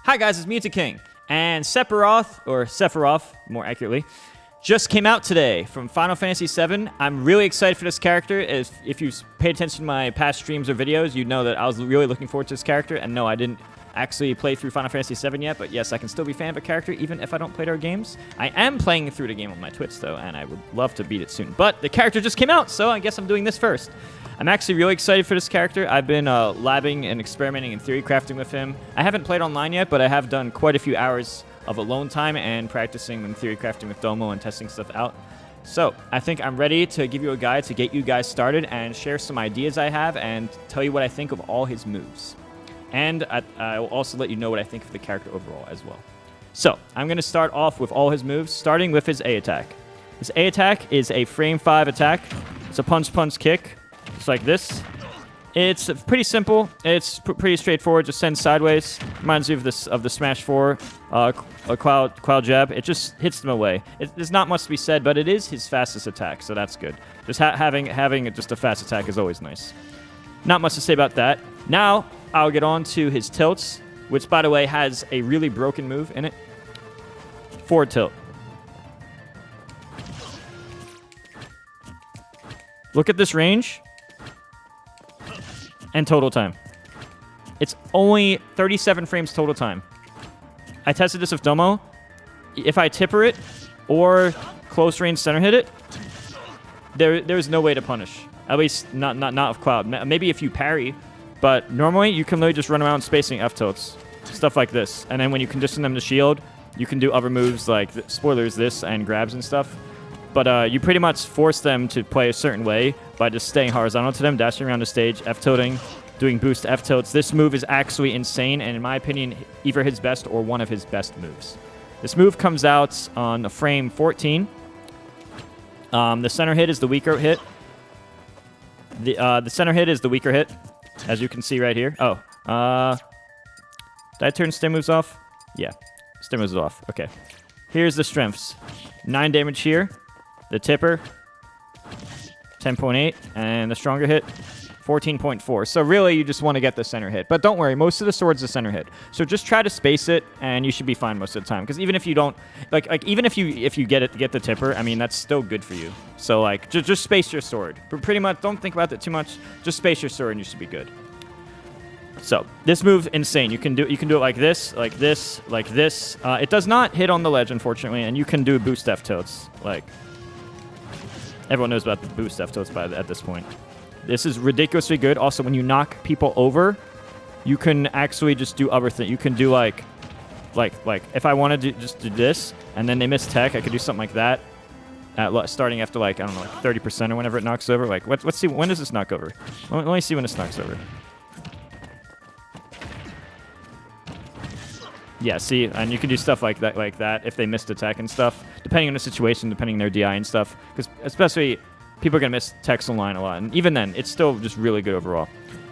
Hi guys, it's Mew2king, and Sephiroth, more accurately, just came out today from Final Fantasy VII. I'm really excited for this character. If you've paid attention to my past streams or videos, you'd know that I was really looking forward to this character. And no, I didn't actually play through Final Fantasy VII yet, but yes, I can still be a fan of a character even if I don't play their games. I am playing through the game on my Twitch though, and I would love to beat it soon. But the character just came out, so I guess I'm doing this first. I'm actually really excited for this character. I've been labbing and experimenting and theory crafting with him. I haven't played online yet, but I have done quite a few hours of alone time and practicing and theory crafting with Domo and testing stuff out. So I think I'm ready to give you a guide to get you guys started and share some ideas I have and tell you what I think of all his moves. And I will also let you know what I think of the character overall as well. So I'm going to start off with all his moves, starting with his A attack. His A attack is a frame 5 attack. It's a punch kick. Just like this. It's pretty simple. It's pretty straightforward. Just send sideways. Reminds you of the Smash 4 cloud jab. It just hits them away. There's not much to be said, but it is his fastest attack, so that's good. Just having just a fast attack is always nice. Not much to say about that. Now I'll get on to his tilts, which by the way has a really broken move in it. Forward tilt. Look at this range. And total time. It's only 37 frames total time. I tested this with Domo. If I tipper it or close range center hit it, there's no way to punish. At least not with Cloud. Maybe if you parry, but normally you can literally just run around spacing F tilts, stuff like this. And then when you condition them to shield, you can do other moves like spoilers, this and grabs and stuff. But you pretty much force them to play a certain way by just staying horizontal to them, dashing around the stage, F-tilting, doing boost F-tilts. This move is actually insane, and in my opinion, either his best or one of his best moves. This move comes out on frame 14. The center hit is the weaker hit. The center hit is the weaker hit, as you can see right here. Oh, did I turn stem moves off? Yeah, stem moves off. Okay. Here's the strengths. 9 damage here. The tipper, 10.8, and the stronger hit, 14.4. So really, you just want to get the center hit. But don't worry, most of the sword's the center hit. So just try to space it, and you should be fine most of the time. Because even if you don't, even if you get the tipper, I mean that's still good for you. So like, just space your sword. But pretty much, don't think about it too much. Just space your sword, and you should be good. So this move, insane. You can do it like this, like this, like this. It does not hit on the ledge, unfortunately, and you can do boost F tilts like. Everyone knows about the boost F tilts at this point. This is ridiculously good. Also, when you knock people over, you can actually just do other things. You can do like if I wanted to just do this and then they miss tech, I could do something like that. Starting after like, I don't know, like 30% or whenever it knocks over. Like let's see, when does this knock over? Let me see when this knocks over. Yeah, see, and you can do stuff like that if they missed attack and stuff, depending on the situation, depending on their DI and stuff. Because especially, people are going to miss text online a lot. And even then, it's still just really good overall.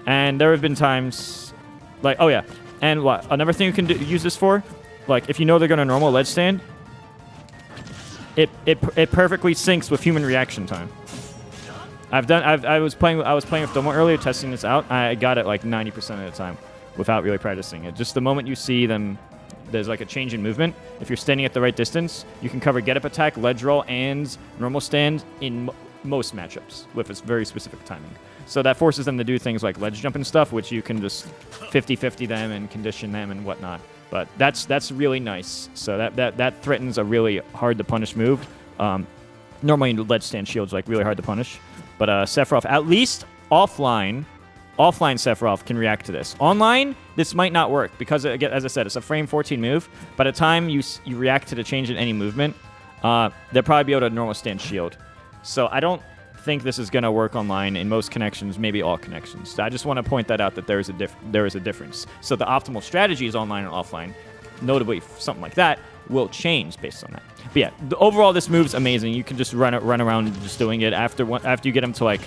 And there have been times, like, oh yeah, and what? Another thing you can use this for, like, if you know they're going to normal ledge stand, it perfectly syncs with human reaction time. I was playing with Domo earlier, testing this out. I got it like 90% of the time without really practicing it. Just the moment you see them, there's like a change in movement. If you're standing at the right distance, you can cover get up attack, ledge roll, and normal stand in most matchups with a very specific timing. So that forces them to do things like ledge jump and stuff, which you can just 50-50 them and condition them and whatnot. But that's really nice. So that threatens a really hard to punish move. Normally ledge stand shields like really hard to punish. But Sephiroth, at least offline Sephiroth can react to this. Online, this might not work because, again, as I said, it's a frame 14 move. By the time you react to the change in any movement, they'll probably be able to normal stand shield. So I don't think this is going to work online in most connections, maybe all connections. So I just want to point that out that there is a difference. So the optimal strategies online and offline, notably something like that, will change based on that. But yeah, overall, this move's amazing. You can just run around just doing it. After you get them to like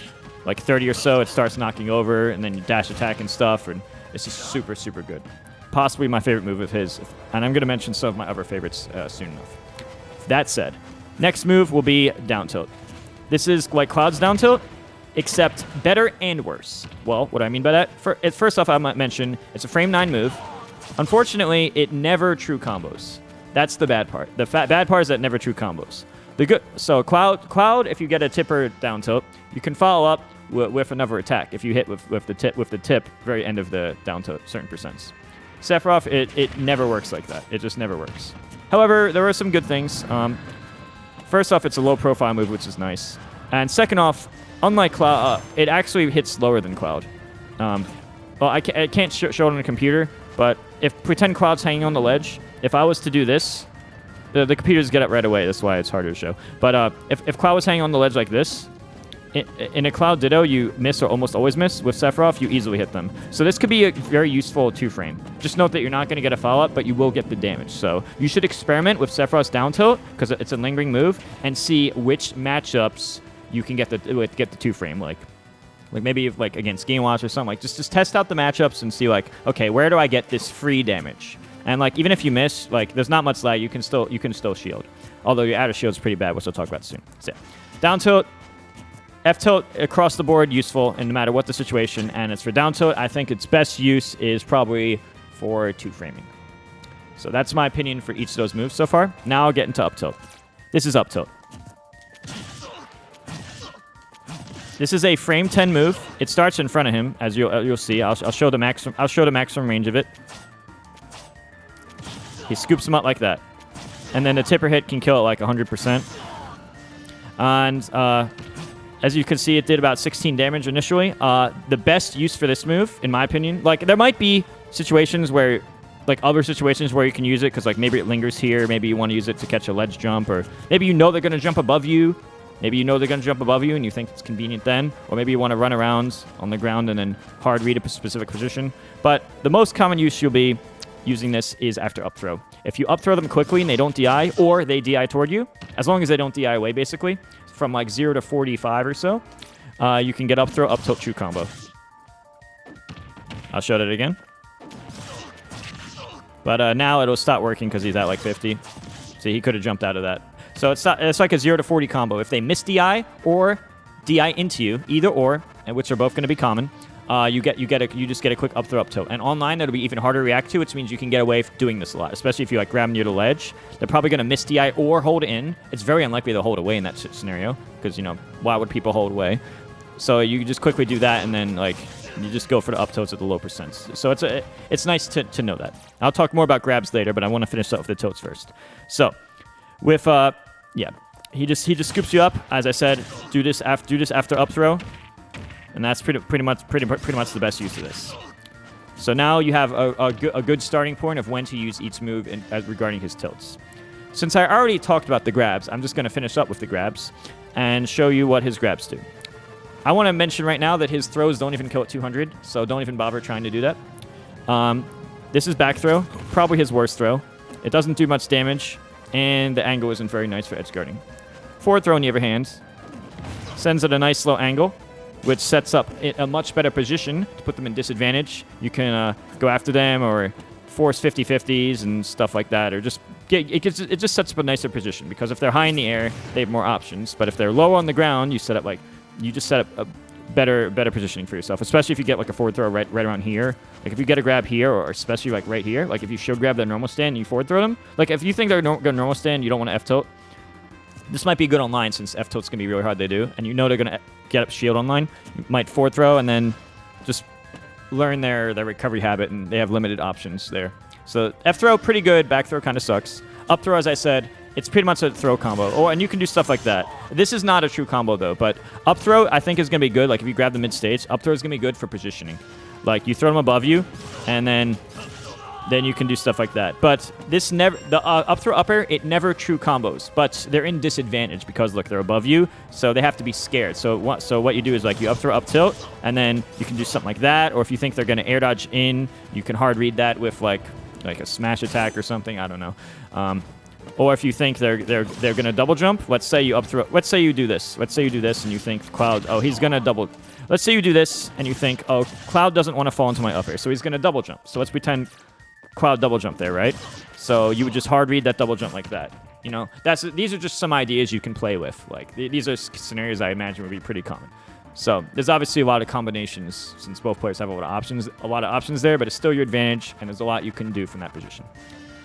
30 or so, it starts knocking over, and then you dash attack and stuff, and it's just super, super good. Possibly my favorite move of his, and I'm going to mention some of my other favorites soon enough. That said, next move will be down tilt. This is like Cloud's down tilt, except better and worse. Well, what do I mean by that? First off, I might mention it's a frame 9 move. Unfortunately, it never true combos. That's the bad part. The bad part is that it never true combos. So Cloud, if you get a tipper down tilt, you can follow up with another attack if you hit with the tip very end of the down tilt certain percents. Sephiroth, it never works like that. It just never works. However, there are some good things. First off, it's a low profile move, which is nice. And second off, unlike Cloud, it actually hits lower than Cloud. Well, I can't show it on a computer, but pretend Cloud's hanging on the ledge. If I was to do this, the computers get it right away. That's why it's harder to show. But if Cloud was hanging on the ledge like this, in a Cloud Ditto, you miss or almost always miss. With Sephiroth, you easily hit them. So this could be a very useful 2-frame. Just note that you're not going to get a follow-up, but you will get the damage. So you should experiment with Sephiroth's down tilt, because it's a lingering move, and see which matchups you can get the 2-frame. Like maybe like against Game Watch or something. Like just test out the matchups and see like, okay, where do I get this free damage? And like even if you miss, like there's not much lag, you can still shield. Although your outer shield's pretty bad, which I'll talk about soon. So yeah. Down tilt. F-tilt across the board useful, and no matter what the situation. And as for down tilt, I think its best use is probably for 2-framing. So that's my opinion for each of those moves so far. Now I'll get into up tilt. This is up tilt. This is a frame 10 move. It starts in front of him, as you'll see. I'll show the maximum range of it. He scoops him up like that, and then the tipper hit can kill it like 100%. And as you can see, it did about 16 damage initially. The best use for this move, in my opinion, like there might be situations where, like other situations where you can use it because like maybe it lingers here, maybe you want to use it to catch a ledge jump, or maybe you know they're going to jump above you. Maybe you know they're going to jump above you and you think it's convenient then, or maybe you want to run around on the ground and then hard read a specific position. But the most common use you'll be using this is after up throw. If you up throw them quickly and they don't DI, or they DI toward you, as long as they don't DI away basically, from like 0 to 45 or so, you can get up throw, up tilt, true combo. I'll show that again. But now it'll stop working because he's at like 50. See, he could have jumped out of that. So it's like a 0 to 40 combo. If they miss DI or DI into you, either or, and which are both going to be common, you just get a quick up throw, up tilt. And online, that'll be even harder to react to, which means you can get away from doing this a lot, especially if you like grab near the ledge. They're probably going to miss DI or hold in. It's very unlikely they'll hold away in that scenario because, you know, why would people hold away? So you just quickly do that, and then like you just go for the up tilts at the low percents. So it's nice to know that. I'll talk more about grabs later, but I want to finish up with the tilts first. So with yeah, he just scoops you up. As I said, do this after up throw. And that's pretty much the best use of this. So now you have a good starting point of when to use each move regarding his tilts. Since I already talked about the grabs, I'm just going to finish up with the grabs and show you what his grabs do. I want to mention right now that his throws don't even kill at 200, so don't even bother trying to do that. This is back throw, probably his worst throw. It doesn't do much damage, and the angle isn't very nice for edge guarding. Forward throw, on the other hand, sends at a nice low angle, which sets up a much better position to put them in disadvantage. You can go after them or force 50-50s and stuff like that, or just it just sets up a nicer position, because if they're high in the air, they have more options. But if they're low on the ground, you just set up a better positioning for yourself, especially if you get like a forward throw right around here. Like if you get a grab here, or especially like right here, like if you should grab their normal stand and you forward throw them, like if you think they're going to normal stand, you don't want to F tilt. This might be good online since F tilt's going to be really hard to do, and you know they're going to get up shield online. You might forward throw and then just learn their recovery habit, and they have limited options there. So F throw, pretty good. Back throw kind of sucks. Up throw, as I said, it's pretty much a throw combo. Oh, and you can do stuff like that. This is not a true combo, though, but up throw, I think, is going to be good. Like if you grab the mid-stage, up throw is going to be good for positioning. Like you throw them above you, and then you can do stuff like that. But this never, the up throw upper, it never true combos, but they're in disadvantage because look, they're above you, so they have to be scared. So what you do is like you up throw up tilt, and then you can do something like that, or if you think they're going to air dodge in, you can hard read that with like a smash attack or something. I don't know. Or if you think they're going to double jump, let's say you up throw. Let's say you do this. Let's say you do this, and you think Cloud, oh, he's going to double. Let's say you do this, and you think, oh, Cloud doesn't want to fall into my upper, so he's going to double jump. So let's pretend Cloud double jump there, right? So you would just hard read that double jump like that. You know, these are just some ideas you can play with. Like these are scenarios I imagine would be pretty common. So there's obviously a lot of combinations since both players have a lot of options there, but it's still your advantage, and there's a lot you can do from that position.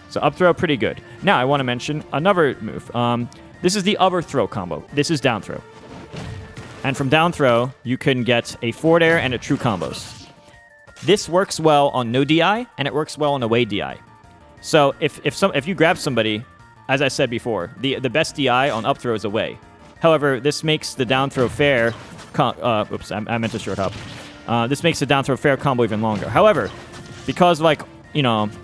So up throw, pretty good. Now I want to mention another move. This is the other throw combo. This is down throw. And from down throw, you can get a forward air and a true combos. This works well on no DI, and it works well on away DI. So if you grab somebody, as I said before, the best DI on up throw is away. However, this makes the down throw fair. Oops, I meant to short hop. This makes the down throw fair combo even longer. However, because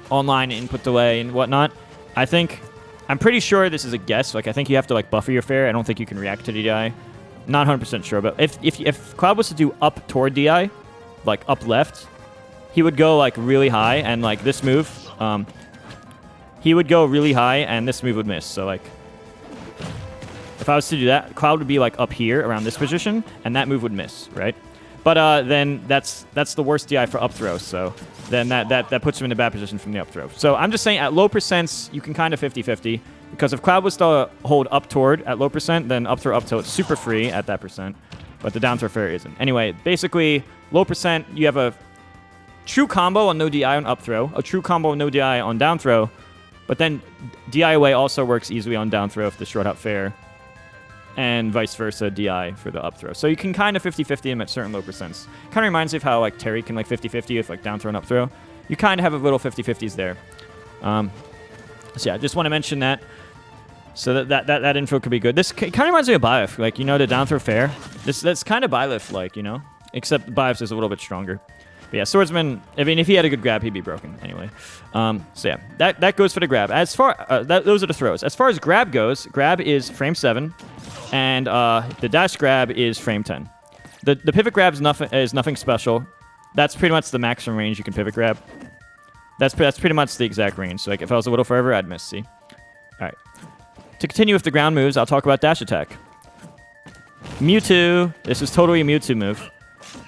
online input delay and whatnot, I'm pretty sure this is a guess. I think you have to buffer your fair. I don't think you can react to DI. Not 100% sure, but if Cloud was to do up toward DI, up left, he would go really high, and this move, he would go really high, and this move would miss. So if I was to do that, Cloud would be up here around this position, and that move would miss, right? But then that's the worst DI for up throw, so then that puts him in a bad position from the up throw. So I'm just saying at low percents, you can kind of 50-50, because if Cloud was to hold up toward at low percent, then up throw it's super free at that percent, but the down throw fair isn't. Anyway, basically, low percent, you have a true combo on no DI on up throw, a true combo on no DI on down throw, but then DI away also works easily on down throw if the short hop fair, and vice versa, DI for the up throw. So you can kind of 50-50 him at certain low percents. Kind of reminds me of how Terry can 50-50 with down throw and up throw. You kind of have a little 50-50s there. So yeah, I just want to mention that. So that info could be good. This kind of reminds me of Biof, the down throw fair. That's kind of Bylif, except Biof's is a little bit stronger. But yeah, Swordsman, if he had a good grab, he'd be broken anyway. So yeah, that goes for the grab. As far those are the throws. As far as grab goes, grab is frame 7, and the dash grab is frame 10. The pivot grab is nothing special. That's pretty much the maximum range you can pivot grab. That's pretty much the exact range. So if I was a little further, I'd miss. See. All right. To continue with the ground moves, I'll talk about dash attack. Mewtwo. This is totally a Mewtwo move.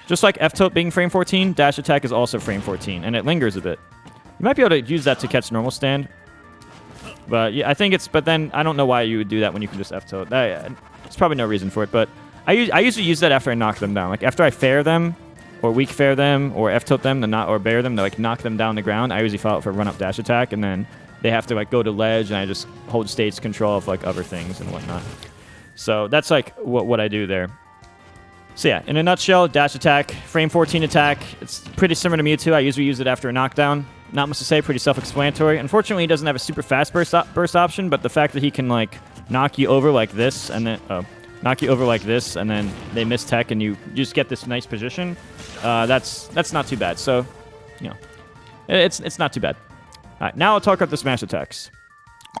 Just like F-tilt being frame 14, dash attack is also frame 14, and it lingers a bit. You might be able to use that to catch normal stand. But yeah, but then I don't know why you would do that when you can just F-tilt. There's probably no reason for it, but I usually use that after I knock them down. After I fair them, or weak fair them, or F-tilt them, or bear them, to knock them down the ground, I usually follow it for run-up dash attack, and then they have to go to ledge, and I just hold stage control of other things and whatnot. So that's what I do there. So yeah, in a nutshell, dash attack, frame 14 attack. It's pretty similar to Mewtwo. I usually use it after a knockdown. Not much to say, pretty self-explanatory. Unfortunately, he doesn't have a super fast burst option, but the fact that he can knock you over like this, and then and then they miss tech, and you just get this nice position. That's not too bad. So, it's not too bad. All right, now I'll talk about the smash attacks.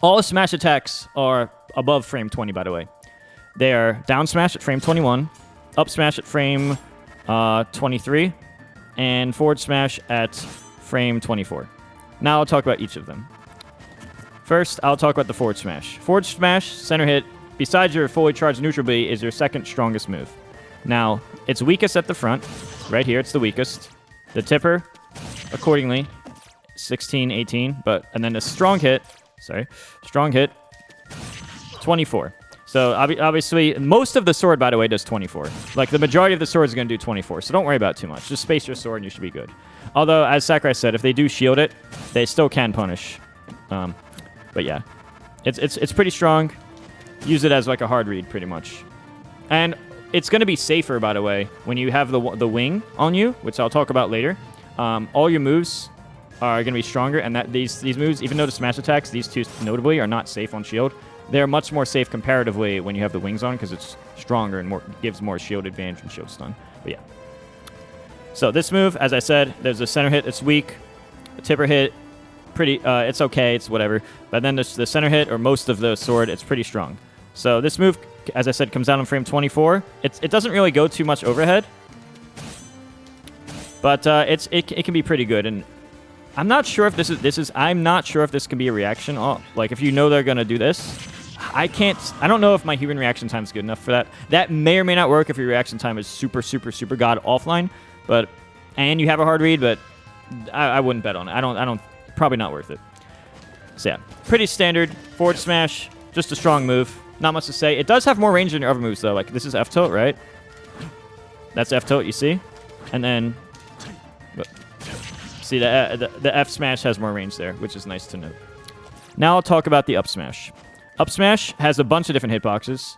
All the smash attacks are above frame 20, by the way. They are down smash at frame 21, up smash at frame 23, and forward smash at frame 24. Now I'll talk about each of them. First, I'll talk about the forward smash. Forward smash, center hit, besides your fully charged neutral B, is your second strongest move. Now, it's weakest at the front. Right here, it's the weakest. The tipper, accordingly, 16, 18, and then the strong hit, 24. So obviously, most of the sword, by the way, does 24. The majority of the sword is going to do 24, so don't worry about it too much. Just space your sword and you should be good. Although, as Sakurai said, if they do shield it, they still can punish. But yeah, it's pretty strong. Use it as a hard read, pretty much. And it's going to be safer, by the way, when you have the wing on you, which I'll talk about later. All your moves are going to be stronger, and these moves, even though the smash attacks, these two notably are not safe on shield. They're much more safe comparatively when you have the wings on because it's stronger and gives more shield advantage and shield stun. But yeah. So this move, as I said, there's a center hit. It's weak. A tipper hit, it's okay. It's whatever. But then the center hit, or most of the sword, it's pretty strong. So this move, as I said, comes out on frame 24. It doesn't really go too much overhead, but it can be pretty good. And I'm not sure if I'm not sure if this can be a reaction. If you know they're gonna do this, I don't know if my human reaction time is good enough for that. That may or may not work if your reaction time is super, super, super god offline, and you have a hard read, but I wouldn't bet on it. Probably not worth it. So yeah, pretty standard forward smash, just a strong move. Not much to say. It does have more range than your other moves though. This is F-tilt, right? That's F tilt, you see? And then, see, the F smash has more range there, which is nice to note. Now I'll talk about the up smash. Up smash has a bunch of different hitboxes.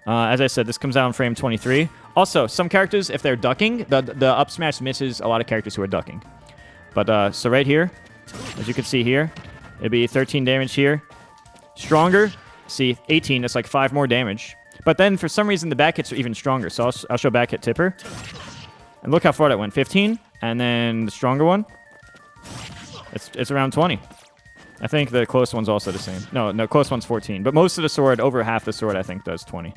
As I said, this comes out in frame 23. Also, some characters, if they're ducking, the up smash misses a lot of characters who are ducking. But, so right here, as you can see here, it'd be 13 damage here. Stronger, see, 18, that's like 5 more damage. But then, for some reason, the back hits are even stronger. So I'll show back hit tipper. And look how far that went, 15. And then the stronger one, it's around 20. I think the close one's also the same. No, close one's 14. But most of the sword, over half the sword, I think, does 20.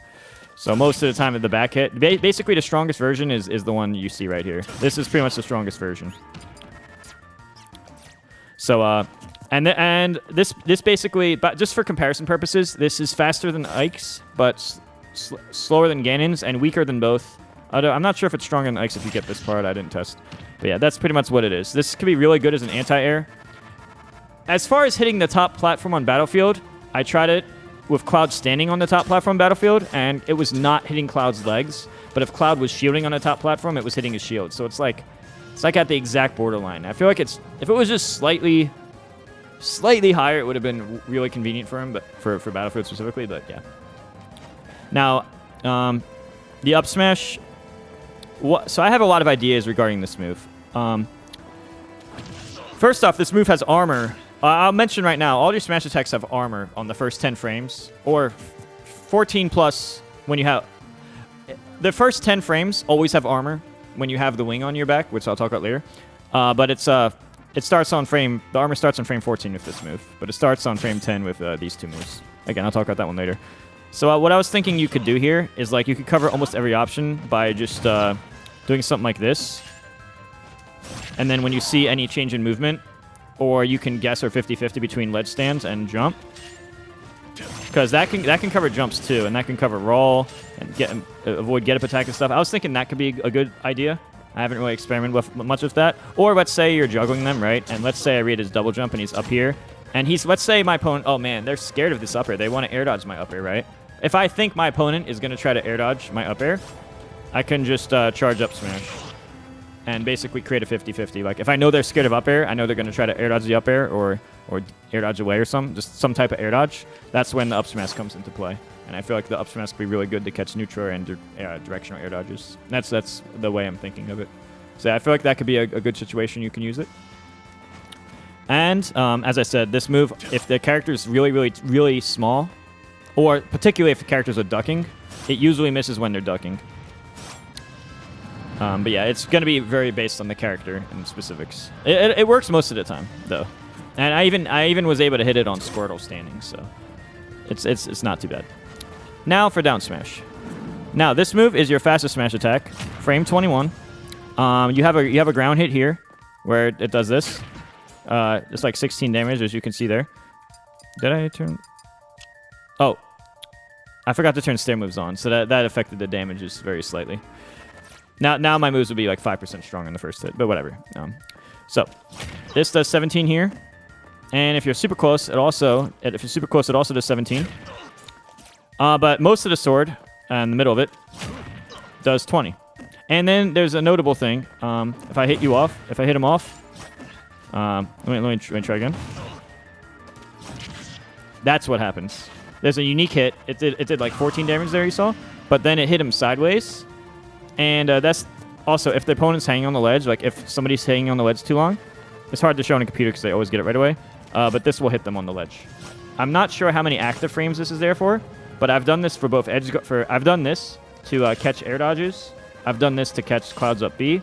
So most of the time, the back hit, basically the strongest version is the one you see right here. This is pretty much the strongest version. So, and this basically, but just for comparison purposes, this is faster than Ike's, but slower than Ganon's and weaker than both. I'm not sure if it's stronger than Ike's if you get this part. I didn't test. But yeah, that's pretty much what it is. This could be really good as an anti-air. As far as hitting the top platform on Battlefield, I tried it with Cloud standing on the top platform Battlefield, and it was not hitting Cloud's legs. But if Cloud was shielding on the top platform, it was hitting his shield. So it's like at the exact borderline. I feel like if it was just slightly higher, it would have been really convenient for him, but for Battlefield specifically. But yeah. Now, the up smash. So I have a lot of ideas regarding this move. First off, this move has armor. I'll mention right now, all your smash attacks have armor on the first 10 frames, or 14 plus when you have... The first 10 frames always have armor when you have the wing on your back, which I'll talk about later. But it starts on frame... The armor starts on frame 14 with this move, but it starts on frame 10 with these two moves. Again, I'll talk about that one later. So what I was thinking you could do here is like you could cover almost every option by just doing something like this. And then when you see any change in movement, or you can guess or 50-50 between ledge stands and jump. Because that can cover jumps too, and that can cover roll and avoid get up attack and stuff. I was thinking that could be a good idea. I haven't really experimented with much with that. Or let's say you're juggling them, right? And let's say I read his double jump and he's up here. And let's say my opponent, oh man, they're scared of this up air. They want to air dodge my up air, right? If I think my opponent is going to try to air dodge my up air, I can just charge up smash and basically create a 50-50. Like, if I know they're scared of up air, I know they're going to try to air dodge the up air or air dodge away or something, just some type of air dodge. That's when the up smash comes into play. And I feel like the up smash could be really good to catch neutral and directional air dodges. That's the way I'm thinking of it. So I feel like that could be a good situation you can use it. And, as I said, this move, if the character is really, really, really small, or particularly if the characters are ducking, it usually misses when they're ducking. But yeah, it's going to be very based on the character and specifics. It works most of the time, though. And I even was able to hit it on Squirtle standing, so it's not too bad. Now for down smash. Now, this move is your fastest smash attack, frame 21. You have a ground hit here, where it does this. It's like 16 damage, as you can see there. Did I turn... Oh. I forgot to turn stair moves on, so that affected the damages very slightly. Now my moves would be like 5% strong in the first hit, but whatever. So, this does 17 here. And if you're super close, it also does 17. But most of the sword, in the middle of it, does 20. And then there's a notable thing. If I hit him off, let me try again. That's what happens. There's a unique hit. It did like 14 damage there, you saw. But then it hit him sideways. And that's also, if the opponent's hanging on the ledge, like if somebody's hanging on the ledge too long, it's hard to show on a computer because they always get it right away. But this will hit them on the ledge. I'm not sure how many active frames this is there for, but I've done this for both edge. I've done this to catch air dodges. I've done this to catch clouds up B,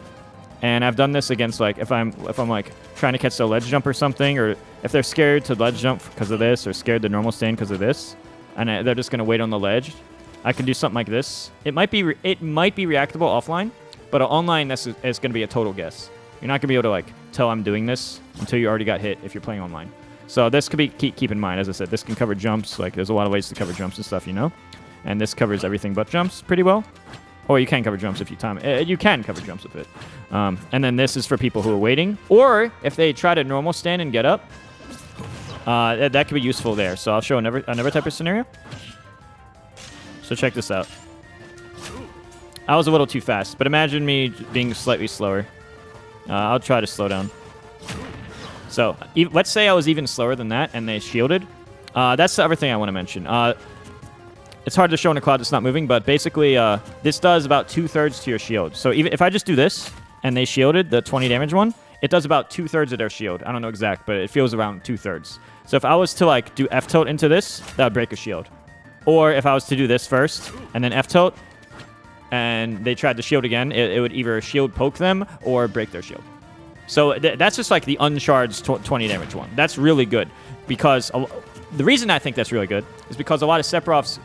and I've done this against like if I'm like trying to catch the ledge jump or something, or if they're scared to ledge jump because of this, or scared to normal stand because of this, and they're just gonna wait on the ledge. I can do something like this. It might be reactable offline, but online this is going to be a total guess. You're not going to be able to like tell I'm doing this until you already got hit if you're playing online. So this could be keep in mind. As I said, this can cover jumps. Like there's a lot of ways to cover jumps and stuff, you know. And this covers everything but jumps pretty well. Or you can cover jumps if you time it. You can cover jumps with it. And then this is for people who are waiting, or if they try to normal stand and get up. That could be useful there. So I'll show another type of scenario. So check this out. I was a little too fast, but imagine me being slightly slower. I'll try to slow down. So, let's say I was even slower than that, and they shielded. That's the other thing I want to mention. It's hard to show in a cloud that's not moving, but basically, this does about 2/3 to your shield. So even if I just do this, and they shielded, the 20 damage one, it does about 2/3 of their shield. I don't know exact, but it feels around 2/3. So if I was to, like, do F-tilt into this, that would break a shield. Or if I was to do this first, and then F-tilt, and they tried to shield again, it would either shield poke them or break their shield. So that's just like the uncharged 20 damage one. That's really good because the reason I think that's really good is because a lot of Sephiroth's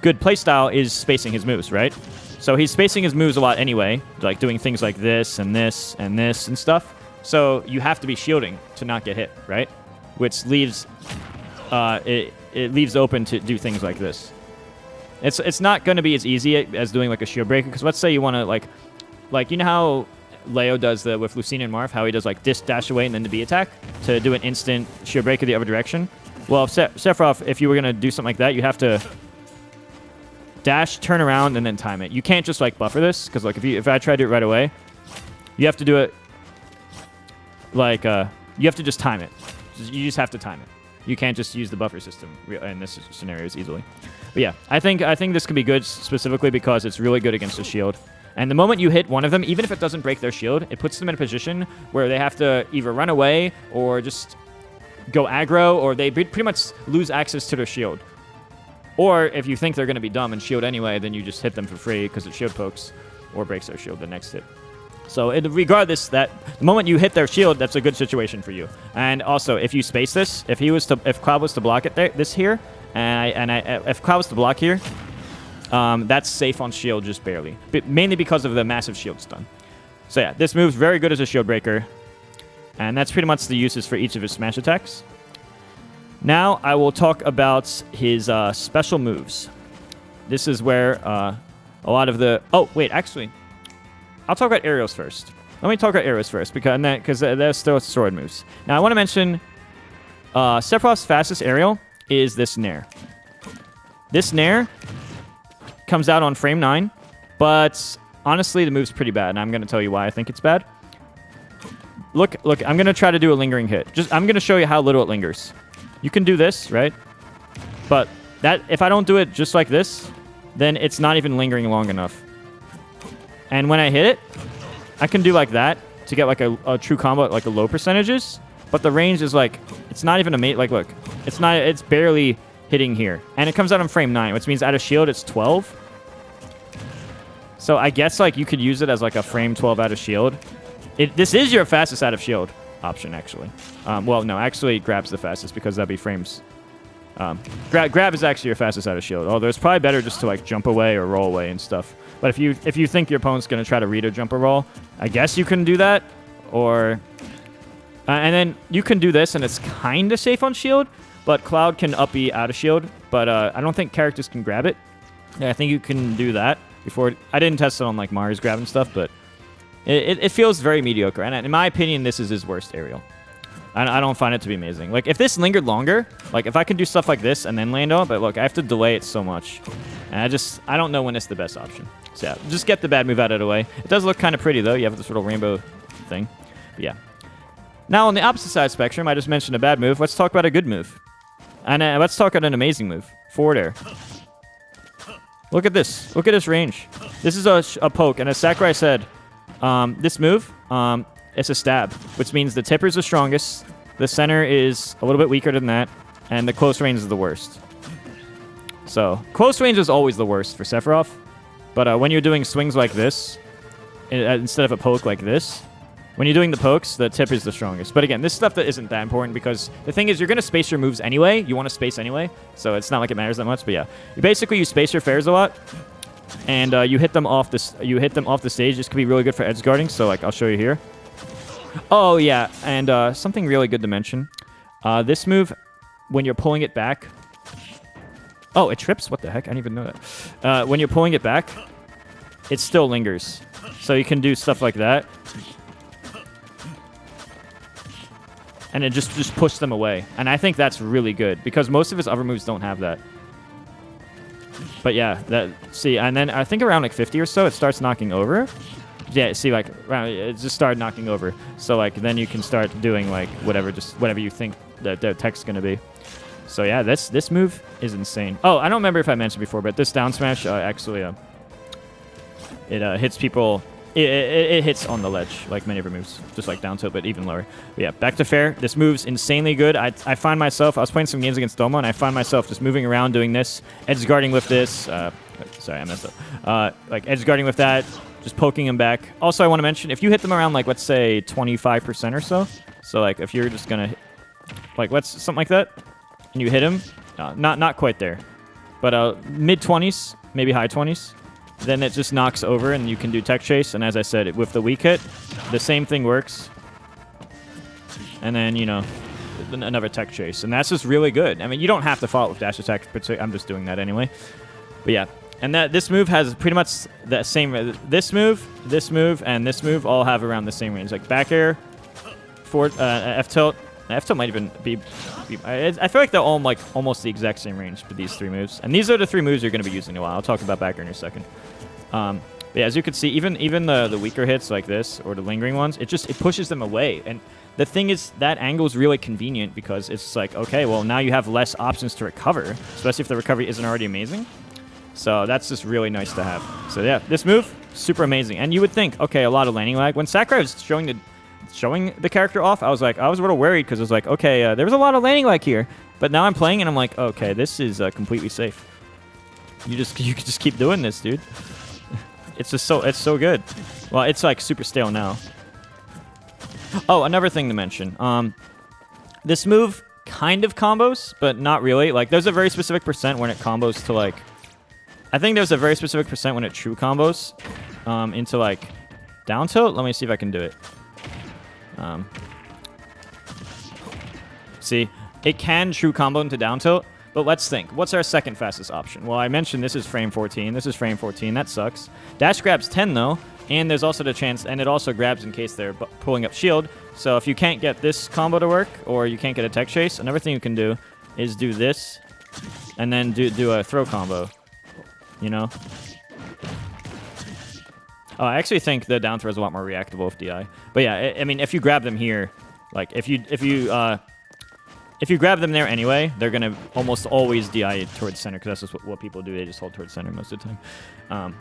good playstyle is spacing his moves, right? So he's spacing his moves a lot anyway, like doing things like this and this and this and stuff. So you have to be shielding to not get hit, right? Which leaves it leaves open to do things like this. It's not going to be as easy as doing like a shield breaker, because let's say you want to like you know how Leo does with Lucina and Marth, how he does like dash away and then the B attack to do an instant shield breaker the other direction. Well, Sephiroth, if you were going to do something like that, you have to dash, turn around, and then time it. You can't just like buffer this, because like if I try to do it right away, you have to do it like you have to just time it. You just have to time it. You can't just use the buffer system in this scenario as easily. But yeah, I think this can be good specifically because it's really good against the shield. And the moment you hit one of them, even if it doesn't break their shield, it puts them in a position where they have to either run away or just go aggro, or they pretty much lose access to their shield. Or if you think they're going to be dumb and shield anyway, then you just hit them for free because it shield pokes or breaks their shield the next hit. So regardless, that the moment you hit their shield, that's a good situation for you. And also, if you space this, if Cloud was to block it this here, if Cloud was to block here, that's safe on shield just barely, but mainly because of the massive shield stun. So yeah, this move's very good as a shield breaker, and that's pretty much the uses for each of his smash attacks. Now I will talk about his special moves. This is where a lot of the... Oh, wait, actually, I'll talk about aerials first. Let me talk about aerials first, because they're still sword moves. Now I want to mention Sephiroth's fastest aerial is this Nair. This Nair comes out on frame 9, but honestly, the move's pretty bad, and I'm going to tell you why I think it's bad. Look, I'm going to try to do a lingering hit. I'm going to show you how little it lingers. You can do this, right? But if I don't do it just like this, then it's not even lingering long enough. And when I hit it, I can do like that to get like a true combo at like a low percentages, but the range is like, it's not even like, look, it's barely hitting here. And it comes out on frame 9, which means out of shield, it's 12. So I guess like you could use it as like a frame 12 out of shield. This is your fastest out of shield option, actually. Well, no, actually grab's the fastest because that'd be frames. Grab is actually your fastest out of shield. Although it's probably better just to like jump away or roll away and stuff. But if you think your opponent's going to try to read or jump or roll, I guess you can do that. Or and then you can do this, and it's kind of safe on shield. But Cloud can up B out of shield. But I don't think characters can grab it. Yeah, I think you can do that before. I didn't test it on like Mario's grab and stuff, but it feels very mediocre. And in my opinion, this is his worst aerial. I don't find it to be amazing. Like, if this lingered longer, like, if I can do stuff like this and then land on it, but look, I have to delay it so much. And I don't know when it's the best option. So, yeah, just get the bad move out of the way. It does look kind of pretty, though. You have this little rainbow thing. But, yeah. Now, on the opposite side of the spectrum, I just mentioned a bad move. Let's talk about a good move. And let's talk about an amazing move. Forward air. Look at this. Look at this range. This is a poke. And as Sakurai said, this move... it's a stab, which means the tipper's the strongest, the center is a little bit weaker than that, and the close range is the worst. So, close range is always the worst for Sephiroth, but when you're doing swings like this, instead of a poke like this, when you're doing the pokes, the tipper is the strongest. But again, this stuff that isn't that important, because the thing is, you're going to space your moves anyway, you want to space anyway, so it's not like it matters that much, but yeah. You space your fairs a lot, and you hit them off the stage. This could be really good for edge guarding, so like I'll show you here. Oh, yeah, and something really good to mention. This move, when you're pulling it back... Oh, it trips? What the heck? I didn't even know that. When you're pulling it back, it still lingers. So you can do stuff like that. And it just push them away. And I think that's really good, because most of his other moves don't have that. But yeah, see, and then I think around like 50 or so, it starts knocking over. Yeah, see, like it just started knocking over. So like then you can start doing like whatever you think the tech's gonna be. So yeah, this move is insane. Oh, I don't remember if I mentioned before, but this down smash actually it hits people. It hits on the ledge like many of her moves, just like down tilt, but even lower. But yeah, back to fair. This move's insanely good. I find myself, I was playing some games against Domo, and I find myself just moving around doing this, edge guarding with this. Sorry, I messed up. Like edge guarding with that, just poking him back. Also, I want to mention, if you hit them around like, let's say 25% or so like if you're just gonna, like something like that, and you hit him, not quite there, but mid 20s, maybe high 20s. Then it just knocks over, and you can do tech chase. And as I said, with the weak hit, the same thing works. And then, you know, another tech chase. And that's just really good. I mean, you don't have to follow it with dash attack, but I'm just doing that anyway. But yeah, and this move has pretty much the same. This move, and this move all have around the same range. Like back air, forward, F tilt. F tilt might even be I feel like they're all like almost the exact same range for these three moves. And these are the three moves you're going to be using a while. I'll talk about back air in a second. But yeah, as you can see, even the weaker hits like this or the lingering ones, it pushes them away. And the thing is, that angle is really convenient because it's like, okay, well, now you have less options to recover, especially if the recovery isn't already amazing. So that's just really nice to have. So yeah, this move, super amazing. And you would think, okay, a lot of landing lag. When Sakurai was showing the character off, I was a little worried because I was like, okay, there was a lot of landing lag here. But now I'm playing and I'm like, okay, this is completely safe. You can just keep doing this, dude. It's so good. Well, it's like super stale now. Oh, another thing to mention. This move kind of combos, but not really. Like, there's a very specific percent when it combos to like. I think there's a very specific percent when it true combos into like down tilt. Let me see if I can do it. See, it can true combo into down tilt, but let's think. What's our second fastest option? Well, I mentioned this is frame 14. This is frame 14. That sucks. Dash grabs 10 though, and there's also the chance, and it also grabs in case they're pulling up shield. So if you can't get this combo to work, or you can't get a tech chase, another thing you can do is do this, and then do a throw combo. You know? Oh, I actually think the down throw is a lot more reactable with DI. But yeah, I mean, if you grab them here, like if you grab them there anyway, they're gonna almost always DI towards center because that's just what people do. They just hold towards center most of the time.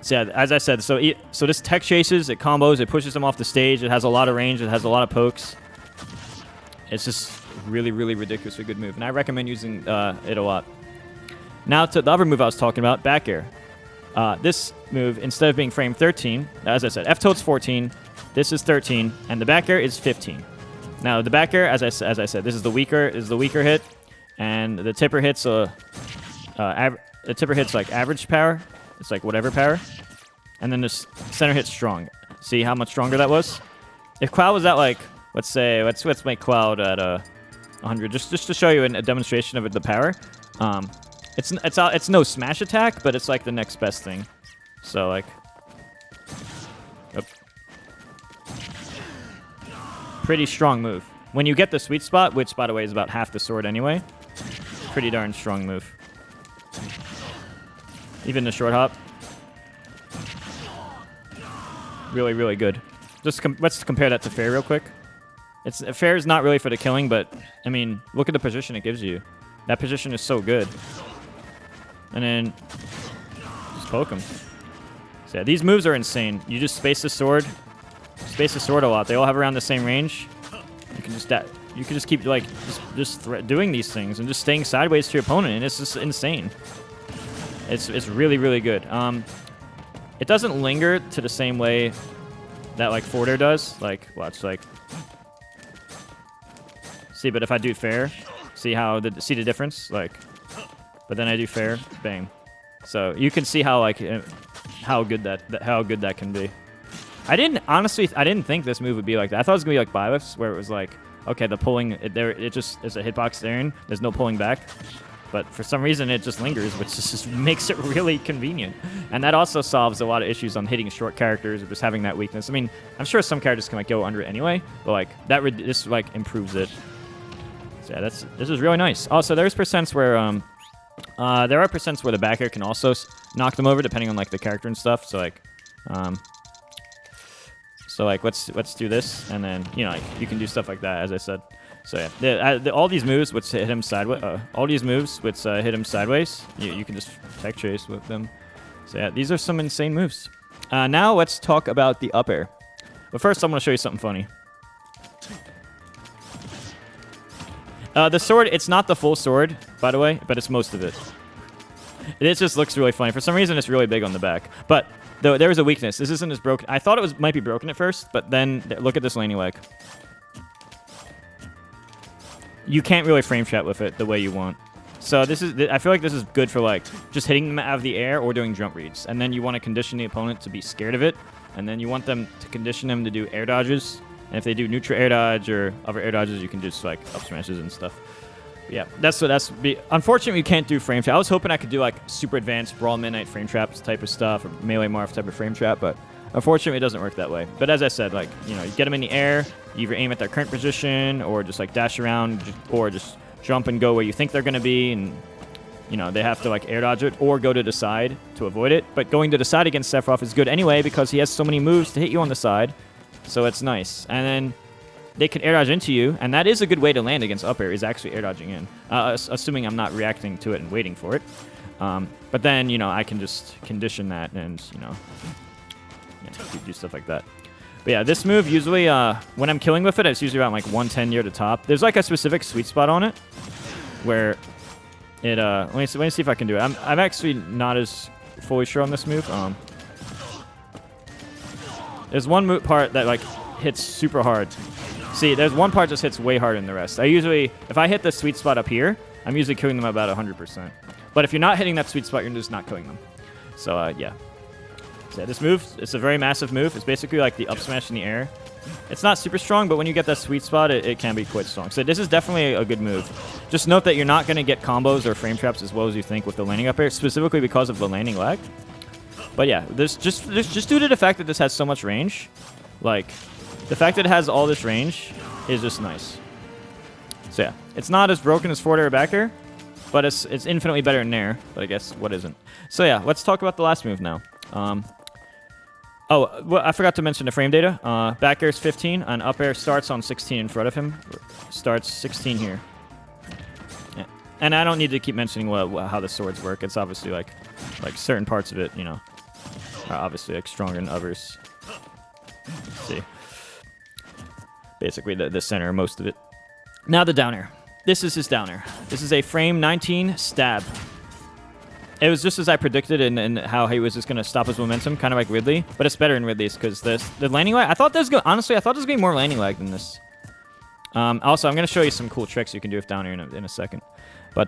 So yeah, as I said, so this tech chases, it combos, it pushes them off the stage. It has a lot of range. It has a lot of pokes. It's just really, really ridiculously good move, and I recommend using it a lot. Now to the other move I was talking about, back air. This move, instead of being frame 13, as I said, F tilt's 14, this is 13, and the back air is 15. Now the back air, as I said, this is the weaker hit, and the tipper hits the tipper hits like average power. It's like whatever power, and then the center hits strong. See how much stronger that was? If Cloud was at like, let's make Cloud at 100, just to show you a demonstration of the power. It's no smash attack, but it's like the next best thing. So like, pretty strong move. When you get the sweet spot, which by the way is about half the sword anyway, pretty darn strong move. Even the short hop, really, really good. Let's compare that to fair real quick. Fair is not really for the killing, but I mean, look at the position it gives you. That position is so good. And then just poke him. So yeah, these moves are insane. You just space the sword a lot. They all have around the same range. You can just keep like doing these things and just staying sideways to your opponent, and it's just insane. It's really, really good. It doesn't linger to the same way that like forward air does. Like watch, like see, but if I do fair, see the difference, like. But then I do fair, bang. So you can see how good that can be. I didn't think this move would be like that. I thought it was gonna be like Byleth's, where it was like, okay, the pulling it just is a hitbox there, and there's no pulling back. But for some reason it just lingers, which just makes it really convenient. And that also solves a lot of issues on hitting short characters or just having that weakness. I mean, I'm sure some characters can like go under it anyway, but like this like improves it. So yeah, this is really nice. Also, there's percents where There are percents where the back air can also knock them over, depending on like the character and stuff. So like, let's do this, and then like you can do stuff like that, as I said. So yeah, all these moves which hit him sideways. All these moves which hit him sideways, you can just tech chase with them. So yeah, these are some insane moves. Now let's talk about the up air. But first, I'm gonna show you something funny. The sword, it's not the full sword, by the way, but it's most of it. It just looks really funny. For some reason, it's really big on the back. But there is a weakness. This isn't as broken. I thought it might be broken at first, but then look at this landing leg. You can't really frame trap with it the way you want. So I feel like this is good for like just hitting them out of the air or doing jump reads. And then you want to condition the opponent to be scared of it. And then you want them to condition them to do air dodges. And if they do neutral air dodge or other air dodges, you can just like up smashes and stuff. But yeah, unfortunately, you can't do frame trap. I was hoping I could do like super advanced Brawl Midnight frame traps type of stuff or Melee Marth type of frame trap, but unfortunately, it doesn't work that way. But as I said, like, you get them in the air, you either aim at their current position or just like dash around or just jump and go where you think they're going to be, and they have to like air dodge it or go to the side to avoid it. But going to the side against Sephiroth is good anyway because he has so many moves to hit you on the side. So it's nice. And then they can air dodge into you, and that is a good way to land against up air, is actually air dodging in, assuming I'm not reacting to it and waiting for it. But then, I can just condition that and, do stuff like that. But yeah, this move usually, when I'm killing with it, it's usually around like 110 near the top. There's like a specific sweet spot on it where it, let me see if I can do it. I'm actually not as fully sure on this move. There's one part that like hits super hard. See, there's one part just hits way harder than the rest. If I hit the sweet spot up here, I'm usually killing them about 100%. But if you're not hitting that sweet spot, you're just not killing them. So yeah. So yeah, this move, it's a very massive move. It's basically like the up smash in the air. It's not super strong, but when you get that sweet spot, it can be quite strong. So this is definitely a good move. Just note that you're not going to get combos or frame traps as well as you think with the landing up air, specifically because of the landing lag. But yeah, just due to the fact that this has so much range, like, the fact that it has all this range is just nice. So yeah, it's not as broken as forward air or back air, but it's infinitely better than air, but I guess what isn't. So yeah, let's talk about the last move now. Well, I forgot to mention the frame data. Back air is 15, and up air starts on 16 in front of him. Starts 16 here. Yeah. And I don't need to keep mentioning how the swords work. It's obviously like certain parts of it, are obviously like stronger than others. Let's see. Basically the center, most of it. Now the down air. This is his down air. This is a frame 19 stab. It was just as I predicted in how he was just going to stop his momentum, kind of like Ridley. But it's better in Ridley's because the landing lag, honestly, I thought there was going to be more landing lag than this. Also, I'm going to show you some cool tricks you can do with down air in a second. But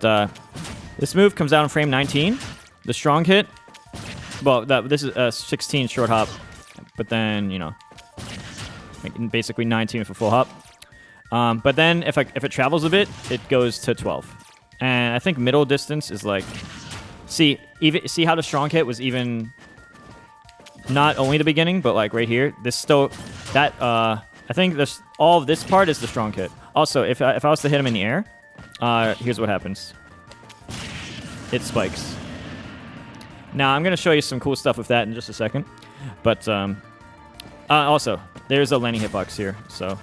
this move comes out in frame 19. The strong hit, well, this is a 16 short hop. But then, basically 19 with a full hop. But then if it travels a bit, it goes to 12. And I think middle distance is like... See how the strong hit was even not only the beginning, but like right here. This still I think all of this part is the strong hit. Also, if I was to hit him in the air, here's what happens. It spikes. Now I'm gonna show you some cool stuff with that in just a second. But also there's a landing hitbox here, so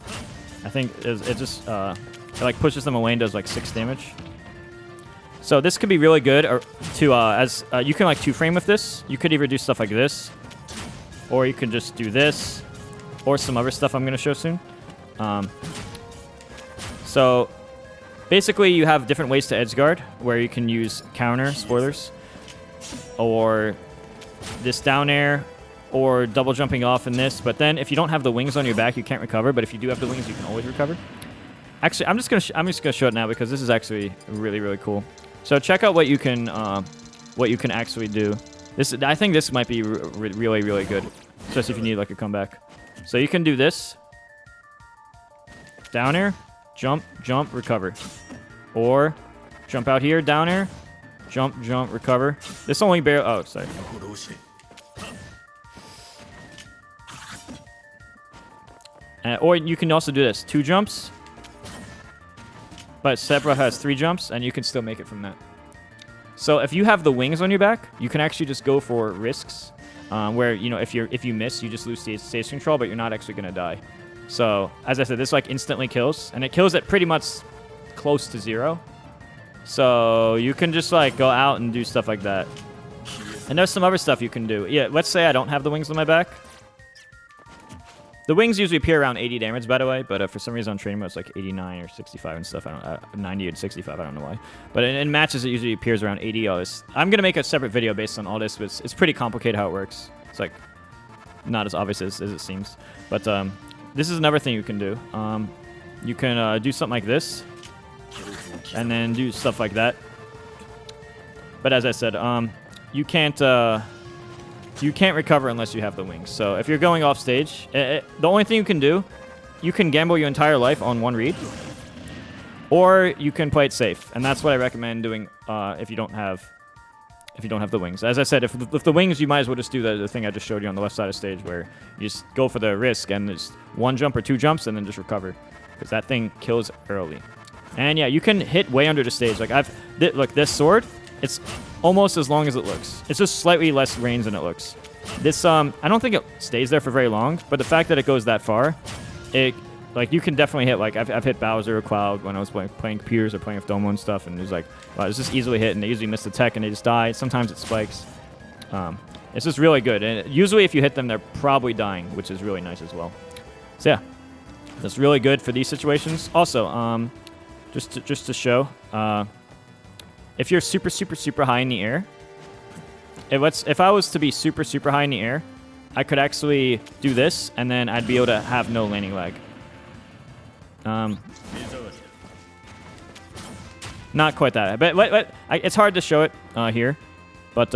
I think it just it like pushes them away and does like 6 damage. So this could be really good you can like 2-frame with this. You could either do stuff like this, or you can just do this, or some other stuff I'm going to show soon. So basically you have different ways to edge guard, where you can use counter, spoilers, or this down air, or double jumping off in this. But then if you don't have the wings on your back, you can't recover. But if you do have the wings, you can always recover. Actually, I'm just gonna show it now because this is actually really, really cool. So check out what you can actually do. I think this might be really, really good, especially if you need like a comeback. So you can do this. Down air, jump, jump, recover. Or jump out here, down air, jump, jump, recover. This only barely... Oh, sorry. Or you can also do this. 2 jumps. But Sephiroth has 3 jumps, and you can still make it from that. So if you have the wings on your back, you can actually just go for risks, where if you miss, you just lose stage control, but you're not actually gonna die. So as I said, this like instantly kills, and it kills at pretty much close to 0. So you can just like go out and do stuff like that. And there's some other stuff you can do. Yeah, let's say I don't have the wings on my back. The wings usually appear around 80 damage, by the way, but for some reason on training mode it's like 89 or 65 and stuff. 90 and 65, I don't know why. But in matches it usually appears around 80. I'm gonna make a separate video based on all this, but it's pretty complicated how it works. It's like not as obvious as it seems. But this is another thing you can do. You can do something like this, and then do stuff like that. But as I said, you can't recover unless you have the wings. So if you're going off stage, the only thing you can do, you can gamble your entire life on one read, or you can play it safe, and that's what I recommend doing if you don't have the wings. As I said, if the wings, you might as well just do the thing I just showed you on the left side of stage, where you just go for the risk and just 1 jump or 2 jumps and then just recover, because that thing kills early. And yeah, you can hit way under the stage. Like look, this sword, it's almost as long as it looks. It's just slightly less range than it looks. This I don't think it stays there for very long, but the fact that it goes that far, like you can definitely hit. Like I've hit Bowser or Cloud when I was playing computers or playing with Domo and stuff, and it's like, wow, it's just easily hit, and they usually miss the tech and they just die. Sometimes it spikes. It's just really good, and usually if you hit them, they're probably dying, which is really nice as well. So yeah, that's really good for these situations. Also, just to show, if you're super high in the air, if I was to be super high in the air, I could actually do this, and then I'd be able to have no landing lag. Not quite that, but it's hard to show it here. But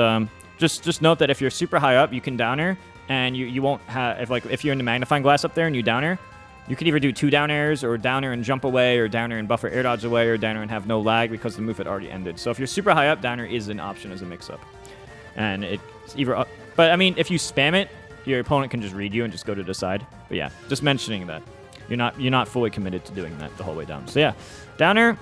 just note that if you're super high up, you can down air, and you won't have if you're in the magnifying glass up there and you down air, you can either do 2 down airs, or down air and jump away, or down air and buffer air dodge away, or down air and have no lag because the move had already ended. So if you're super high up, down air is an option as a mix-up. And it's either up. But I mean, if you spam it, your opponent can just read you and just go to the side. But yeah, just mentioning that. You're not fully committed to doing that the whole way down. So yeah, down air,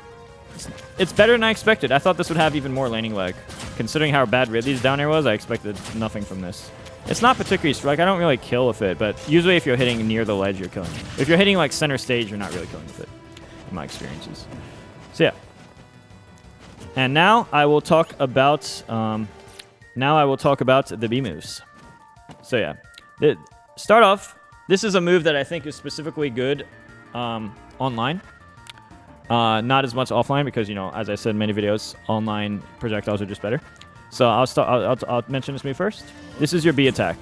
it's better than I expected. I thought this would have even more landing lag. Considering how bad Ridley's down air was, I expected nothing from this. It's not particularly strike. I don't really kill with it, but usually if you're hitting near the ledge, you're killing. If you're hitting like center stage, you're not really killing with it, in my experiences. So yeah. And now I will talk about the B moves. So yeah, start off. This is a move that I think is specifically good online. Not as much offline because, as I said in many videos, online projectiles are just better. So I'll mention this move first. This is your B attack.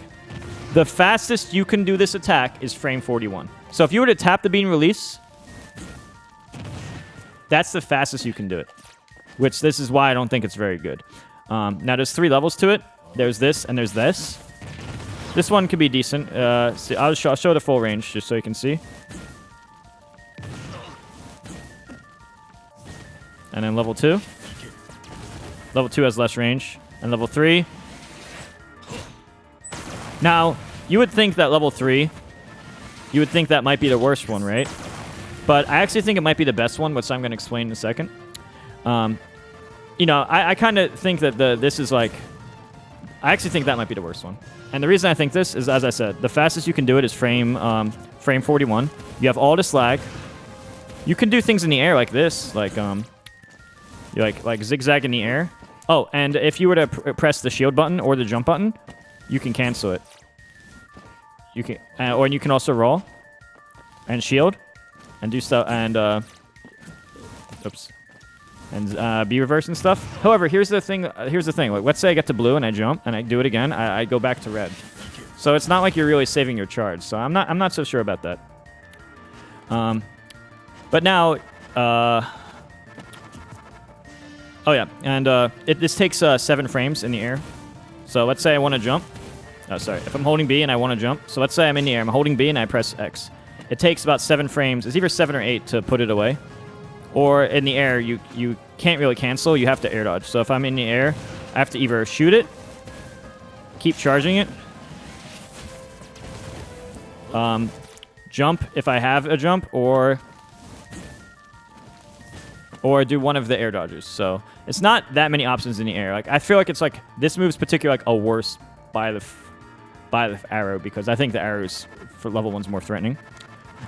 The fastest you can do this attack is frame 41. So if you were to tap the bean release, that's the fastest you can do it. Which this is why I don't think it's very good. Now there's 3 levels to it. There's this and there's this. This one could be decent. See, I'll show the full range just so you can see. And then level 2. Level 2 has less range. And level 3. Now, you would think that level 3, you would think that might be the worst one, right? But I actually think it might be the best one, which I'm going to explain in a second. I kind of think that this is like... I actually think that might be the worst one. And the reason I think this is, as I said, the fastest you can do it is frame 41. You have all this lag. You can do things in the air like this, like you like zigzag in the air. Oh, and if you were to press the shield button or the jump button, you can cancel it. You can, or you can also roll and shield and do stuff and B reverse and stuff. However, here's the thing. Like, let's say I get to blue and I jump and I do it again. I go back to red. So it's not like you're really saving your charge. So I'm not so sure about that. But now, oh yeah, and this takes 7 frames in the air. So let's say I want to jump. Oh, sorry. If I'm holding B and I want to jump, so let's say I'm in the air. I'm holding B and I press X. It takes about 7 frames. It's either 7 or 8 to put it away. Or in the air, you can't really cancel. You have to air dodge. So if I'm in the air, I have to either shoot it, keep charging it, jump if I have a jump, or or do one of the air dodges. So it's not that many options in the air. Like I feel like it's like this move's particularly like a worse by the arrow, because I think the arrows for level 1's more threatening.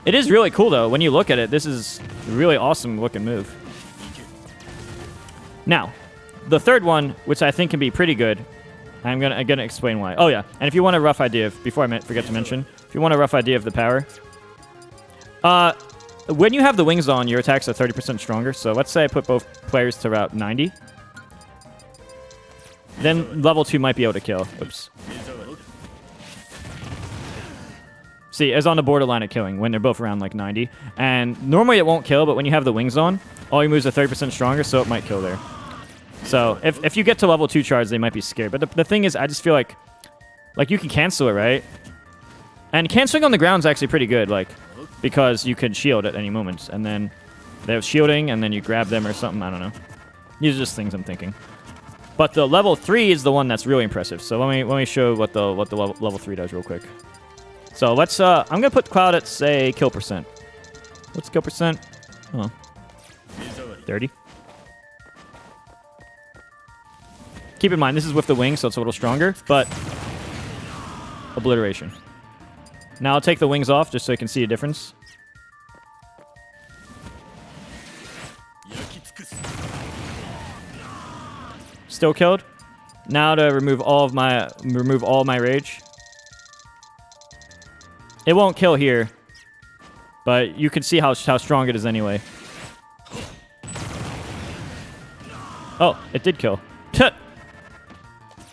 It is really cool though. When you look at it, this is a really awesome looking move. Now, the third one, which I think can be pretty good, I'm gonna explain why. Oh yeah, and if you want a rough idea of, before I forget to mention, if you want a rough idea of the power, when you have the wings on, your attacks are 30% stronger. So let's say I put both players to about 90. Then level 2 might be able to kill. Oops. See, it's on the borderline of killing when they're both around like 90. And normally it won't kill, but when you have the wings on, all your moves are 30% stronger, so it might kill there. So if you get to level 2 charge, they might be scared. But the thing is, I just feel like you can cancel it, right? And canceling on the ground is actually pretty good, like, because you can shield at any moment. And then they have shielding, and then you grab them or something. I don't know. These are just things I'm thinking. But the level 3 is the one that's really impressive. So let me show what the level 3 does real quick. So let's I'm gonna put Cloud at, say, kill percent. What's kill percent? Oh, 30. Keep in mind, this is with the wings, so it's a little stronger, but obliteration. Now I'll take the wings off just so you can see a difference. Still killed. Now to remove all my rage. It won't kill here, but you can see how strong it is anyway. Oh, it did kill.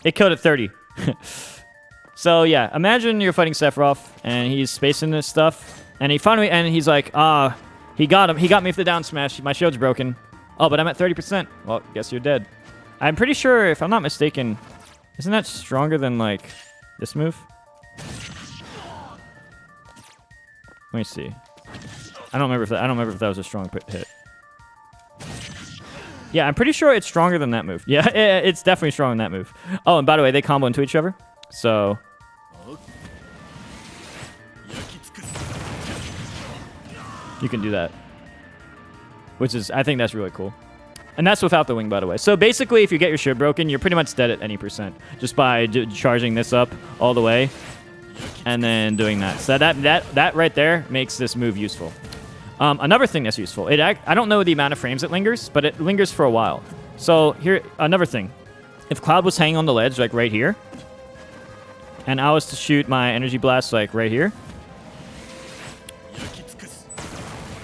It killed at 30. So yeah, imagine you're fighting Sephiroth and he's spacing this stuff, and he's like, he got him. He got me with the down smash. My shield's broken. Oh, but I'm at 30%. Well, guess you're dead. I'm pretty sure, if I'm not mistaken, isn't that stronger than like this move? Let me see. I don't remember if that was a strong hit. Yeah, I'm pretty sure it's stronger than that move. Yeah, it's definitely stronger than that move. Oh, and by the way, they combo into each other. So you can do that. Which is, I think that's really cool. And that's without the wing, by the way. So basically, if you get your shield broken, you're pretty much dead at any percent. Just by charging this up all the way. And then doing that. So that right there makes this move useful. Another thing that's useful. I don't know the amount of frames it lingers, but it lingers for a while. So here, another thing. If Cloud was hanging on the ledge, like right here, and I was to shoot my energy blast like right here,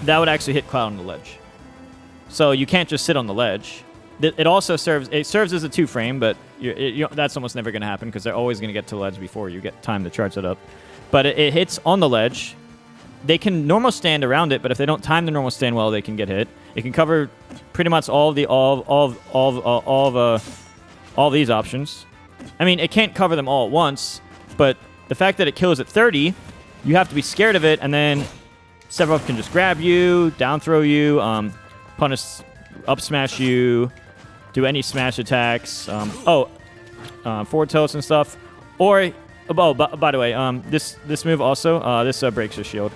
that would actually hit Cloud on the ledge. So you can't just sit on the ledge. It also serves as a 2-frame, but that's almost never going to happen because they're always going to get to the ledge before you get time to charge it up. But it hits on the ledge. They can normal stand around it, but if they don't time the normal stand well, they can get hit. It can cover pretty much all these options. I mean, it can't cover them all at once, but the fact that it kills at 30, you have to be scared of it, and then Sephiroth can just grab you, down throw you, punish, up smash you, do any smash attacks, forward tilts and stuff, or by the way, this move also this breaks your shield.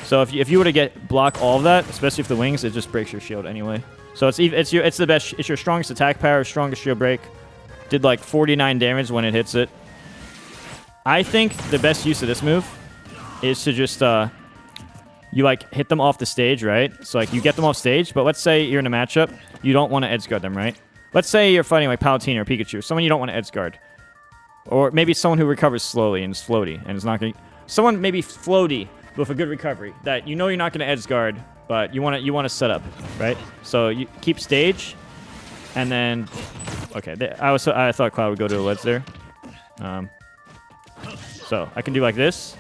So if you were to block all of that, especially if the wings, it just breaks your shield anyway. So it's the best. It's your strongest attack power, strongest shield break. Did like 49 damage when it hits it. I think the best use of this move is to just you like hit them off the stage, right? So like you get them off stage, but let's say you're in a matchup, you don't want to edge guard them, right? Let's say you're fighting like Palutena or Pikachu, someone you don't want to edge guard. Or maybe someone who recovers slowly and is floaty and is not going to... Someone maybe floaty with a good recovery that you know you're not going to edge guard, but you want to set up, right? So you keep stage, and then... Okay, I thought Cloud would go to the ledge there. So I can do like this.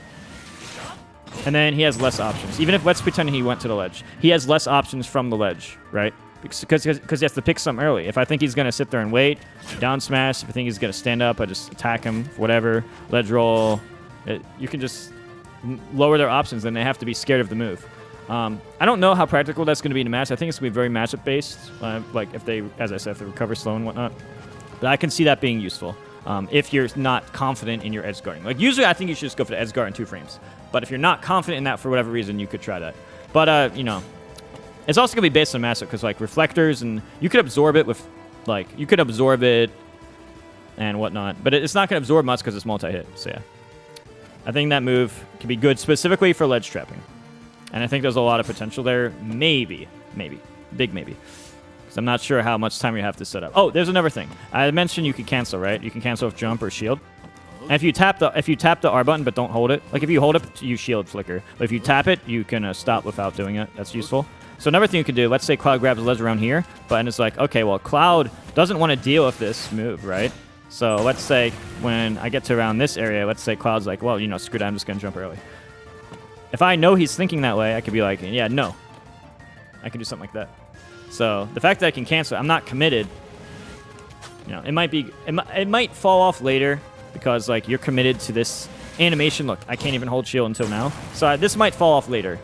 And then he has less options. Even if, let's pretend he went to the ledge. He has less options from the ledge, right? Because he has to pick something early. If I think he's going to sit there and wait, down smash. If I think he's going to stand up, I just attack him, whatever. Ledge roll. You can just lower their options, and they have to be scared of the move. I don't know how practical that's going to be in a match. I think it's going to be very matchup-based, like if they, as I said, if they recover slow and whatnot. But I can see that being useful if you're not confident in your edge guarding. Like usually I think you should just go for the edge guard in 2 frames. But if you're not confident in that for whatever reason, you could try that. But, you know, It's also going to be based on matchup because, like, reflectors, and you could absorb it with, like, you could absorb it and whatnot. But it's not going to absorb much because it's multi-hit. So, yeah. I think that move can be good specifically for ledge trapping. And I think there's a lot of potential there. Maybe. Maybe. Big maybe. Because I'm not sure how much time you have to set up. Oh, there's another thing. I mentioned you could cancel, right? You can cancel with jump or shield. And if you tap the R button but don't hold it, like if you hold it, you shield flicker. But if you tap it, you can stop without doing it. That's useful. So another thing you could do, let's say Cloud grabs a ledge around here, but it's like, okay, well, Cloud doesn't want to deal with this move, right? So let's say when I get to around this area, let's say Cloud's like, well, you know, screw that, I'm just going to jump early. If I know he's thinking that way, I could be like, yeah, no. I could do something like that. So the fact that I can cancel, I'm not committed. You know, it might fall off later because, like, you're committed to this animation. Look, I can't even hold shield until now. So this might fall off later.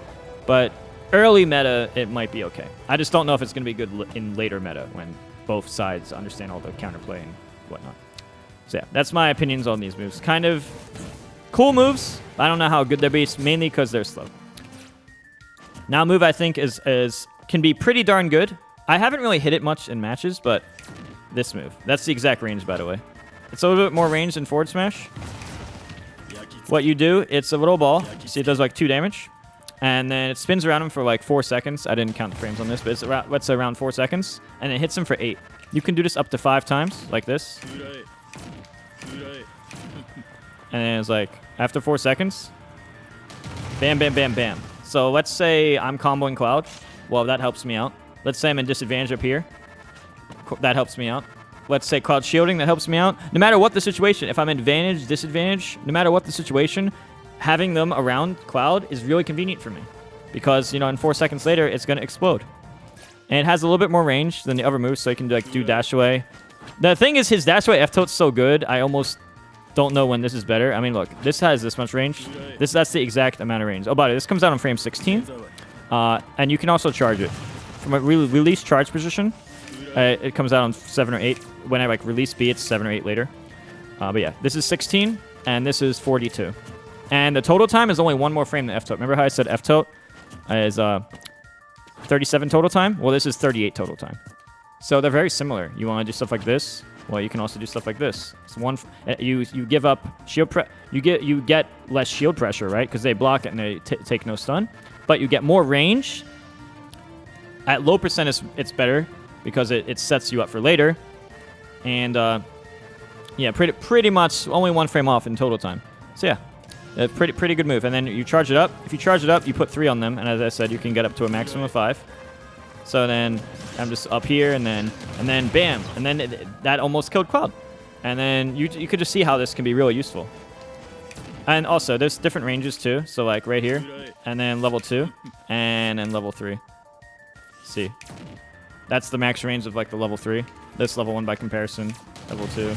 But early meta, it might be okay. I just don't know if it's going to be good in later meta when both sides understand all the counterplay and whatnot. So yeah, that's my opinions on these moves. Kind of cool moves. I don't know how good they're based, mainly because they're slow. Now, a move I think can be pretty darn good. I haven't really hit it much in matches, but this move. That's the exact range, by the way. It's a little bit more range than forward smash. What you do, it's a little ball. See, it does like 2 damage. And then it spins around him for like 4 seconds. I didn't count the frames on this, but it's around 4 seconds. And it hits him for 8. You can do this up to 5 times, like this. And then it's like, after 4 seconds, bam, bam, bam, bam. So let's say I'm comboing Cloud. Well, that helps me out. Let's say I'm in disadvantage up here. That helps me out. Let's say Cloud shielding. That helps me out. No matter what the situation, if I'm advantage, disadvantage, no matter what the situation, having them around Cloud is really convenient for me. Because, you know, in 4 seconds later, it's going to explode. And it has a little bit more range than the other moves, so you can do dash away. The thing is, his dash away F-tilt's so good, I almost don't know when this is better. I mean, look, this has this much range. That's the exact amount of range. Oh, by the way, this comes out on frame 16. And you can also charge it. From a release charge position, it comes out on 7 or 8. When I like release B, it's 7 or 8 later. But yeah, this is 16, and this is 42. And the total time is only 1 more frame than F-tilt. Remember how I said F-tilt is 37 total time? Well, this is 38 total time. So they're very similar. You want to do stuff like this? Well, you can also do stuff like this. It's you give up shield you get less shield pressure, right? Because they block it and they take no stun. But you get more range. At low percent, it's better because it sets you up for later. And yeah, pretty much only 1 frame off in total time. So yeah, a pretty good move. And then you charge it up. If you charge it up, you put 3 on them. And as I said, you can get up to a maximum of 5. So then I'm just up here, and then bam, and then that almost killed Cloud. And then you could just see how this can be really useful. And also, there's different ranges too. So like right here, and then level 2, and then level 3. See, that's the max range of like the level 3. This level 1 by comparison, level 2,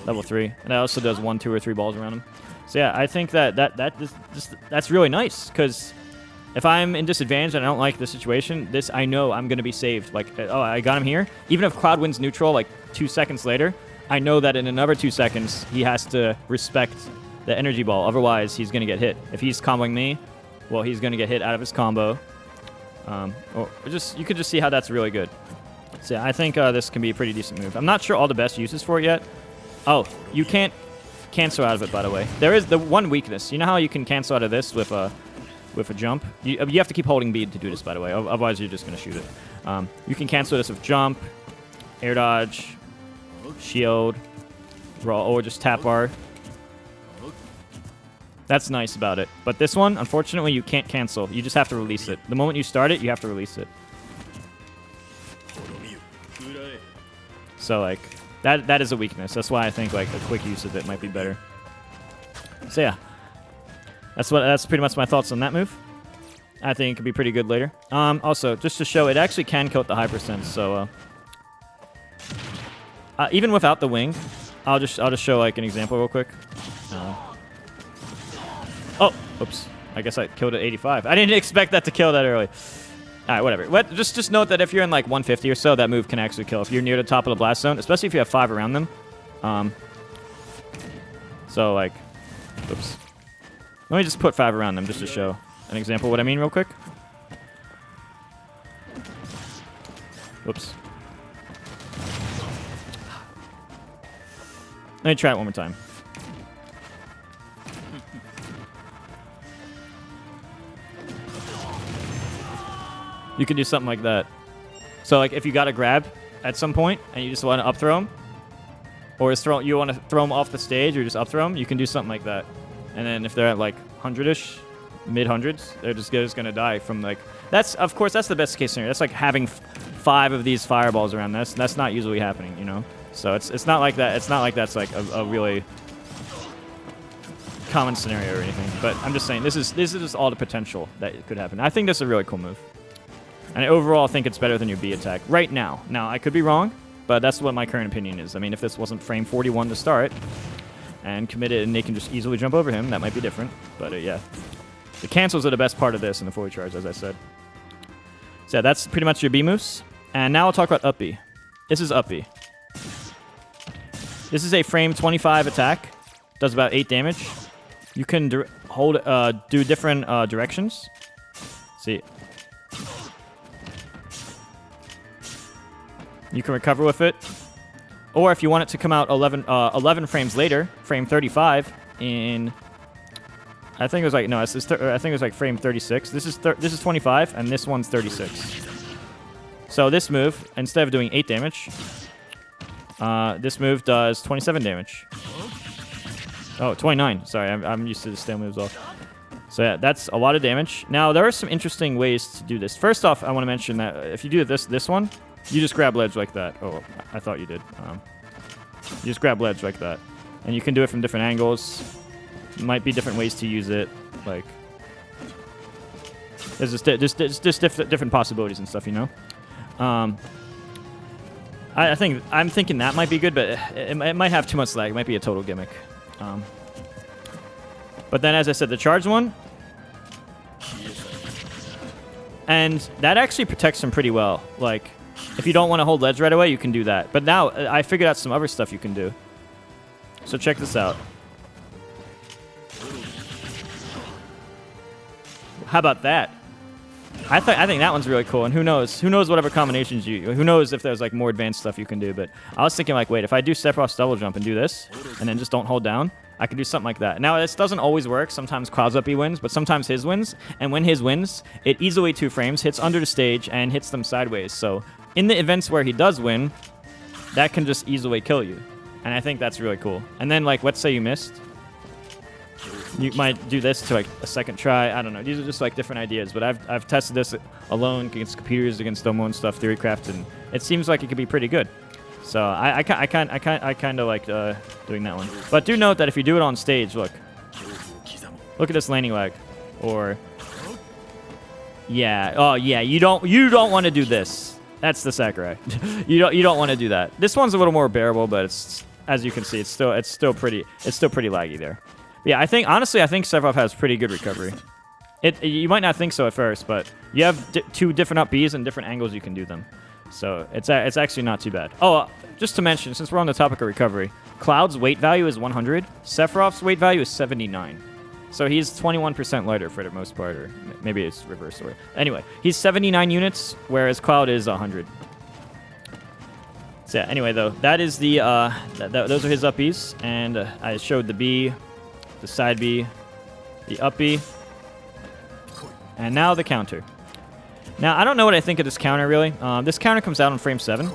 level 3, and that also does 1, 2, or 3 balls around him. So yeah, I think that's really nice because if I'm in disadvantage and I don't like the situation, I know I'm going to be saved. Like, oh, I got him here. Even if Cloud wins neutral like 2 seconds later, I know that in another 2 seconds, he has to respect the energy ball. Otherwise, he's going to get hit. If he's comboing me, well, he's going to get hit out of his combo. You could just see how that's really good. So yeah, I think this can be a pretty decent move. I'm not sure all the best uses for it yet. Oh, you can't cancel out of it, by the way. There is the one weakness. You know how you can cancel out of this with a jump? You have to keep holding B to do this, by the way. Otherwise, you're just going to shoot it. You can cancel this with jump, air dodge, shield, roll, or just tap R. That's nice about it. But this one, unfortunately, you can't cancel. You just have to release it. The moment you start it, you have to release it. So, like, that is a weakness. That's why I think, like, a quick use of it might be better. So, yeah. That's pretty much my thoughts on that move. I think it could be pretty good later. Also, just to show, it actually can kill at the high percent. So, even without the wing, I'll just show like an example real quick. Oh, oops! I guess I killed at 85. I didn't expect that to kill that early. All right, whatever. Just note that if you're in like 150 or so, that move can actually kill if you're near the top of the blast zone, especially if you have 5 around them. So like, oops. Let me just put 5 around them just to show an example of what I mean real quick. Whoops. Let me try it one more time. You can do something like that. So like if you got a grab at some point and you just want to up throw him, or you want to throw him off the stage or just up throw him, you can do something like that. And then if they're at like 100-ish, mid-hundreds, they're just going to die from like... Of course, that's the best case scenario. That's like having 5 of these fireballs around. That's not usually happening, you know? So it's not like that. It's not like that's like a really common scenario or anything. But I'm just saying, this is just all the potential that it could happen. I think this is a really cool move. And I overall think it's better than your B attack right now. Now, I could be wrong, but that's what my current opinion is. I mean, if this wasn't frame 41 to start and committed and they can just easily jump over him, that might be different. But yeah, the cancels are the best part of this in the fully charged, as I said. So yeah, that's pretty much your B moves. And now I'll talk about up B. This is up B. This is a frame 25 attack. Does about 8 damage. You can do different directions. See. You can recover with it. Or if you want it to come out 11 frames later, frame 35 in... I think it was like... No, I think it was like frame 36. This is 25, and this one's 36. So this move, instead of doing 8 damage, this move does 27 damage. Oh, 29. Sorry, I'm used to the stale moves off. So yeah, that's a lot of damage. Now, there are some interesting ways to do this. First off, I want to mention that if you do this one, you just grab ledge like that. Oh, I thought you did. You just grab ledge like that. And you can do it from different angles. Might be different ways to use it. Like, there's just different possibilities and stuff, you know? I'm thinking that might be good, but it might have too much lag. It might be a total gimmick. But then, as I said, the charge one, and that actually protects him pretty well. Like, if you don't want to hold ledge right away, you can do that. But now, I figured out some other stuff you can do. So check this out. How about that? I think that one's really cool, and who knows whatever combinations who knows if there's like more advanced stuff you can do. But I was thinking like, wait, if I do Sephiroth's double jump and do this, and then just don't hold down, I could do something like that. Now, this doesn't always work. Sometimes Cloud's up he wins, but sometimes his wins. And when his wins, it easily 2 frames, hits under the stage, and hits them sideways. So in the events where he does win, that can just easily kill you. And I think that's really cool. And then, like, let's say you missed. You might do this to, like, a second try. I don't know. These are just, like, different ideas. But I've tested this alone against computers, against Domo and stuff, Theorycraft, and it seems like it could be pretty good. So I kind of like doing that one. But do note that if you do it on stage, look at this landing lag, or yeah, oh yeah, you don't want to do this. That's the Sakurai. you don't want to do that. This one's a little more bearable, but it's, as you can see, it's still pretty laggy there. But yeah, honestly I think Sephiroth has pretty good recovery. You might not think so at first, but you have 2 different up Bs and different angles you can do them. So it's actually not too bad. Oh, just to mention, since we're on the topic of recovery, Cloud's weight value is 100. Sephiroth's weight value is 79. So he's 21% lighter for the most part, or maybe it's reverse order. Anyway, he's 79 units, whereas Cloud is 100. So yeah, anyway, though, that is the those are his up Bs, and I showed the B, the side B, the up B, and now the counter. Now, I don't know what I think of this counter, really. This counter comes out on frame 7.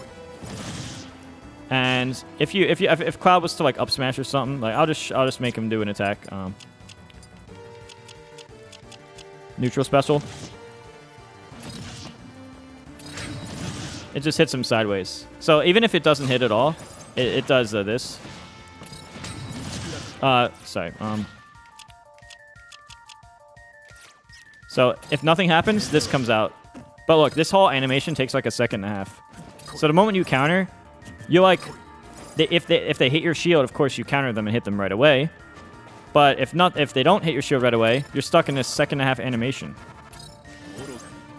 And if Cloud was to, like, up smash or something, like, I'll just make him do an attack. Neutral special. It just hits him sideways. So even if it doesn't hit at all, it does this. Sorry. So if nothing happens, this comes out. But look, this whole animation takes like a second and a half. So the moment you counter, you like, if they hit your shield, of course you counter them and hit them right away. But if they don't hit your shield right away, you're stuck in this second and a half animation.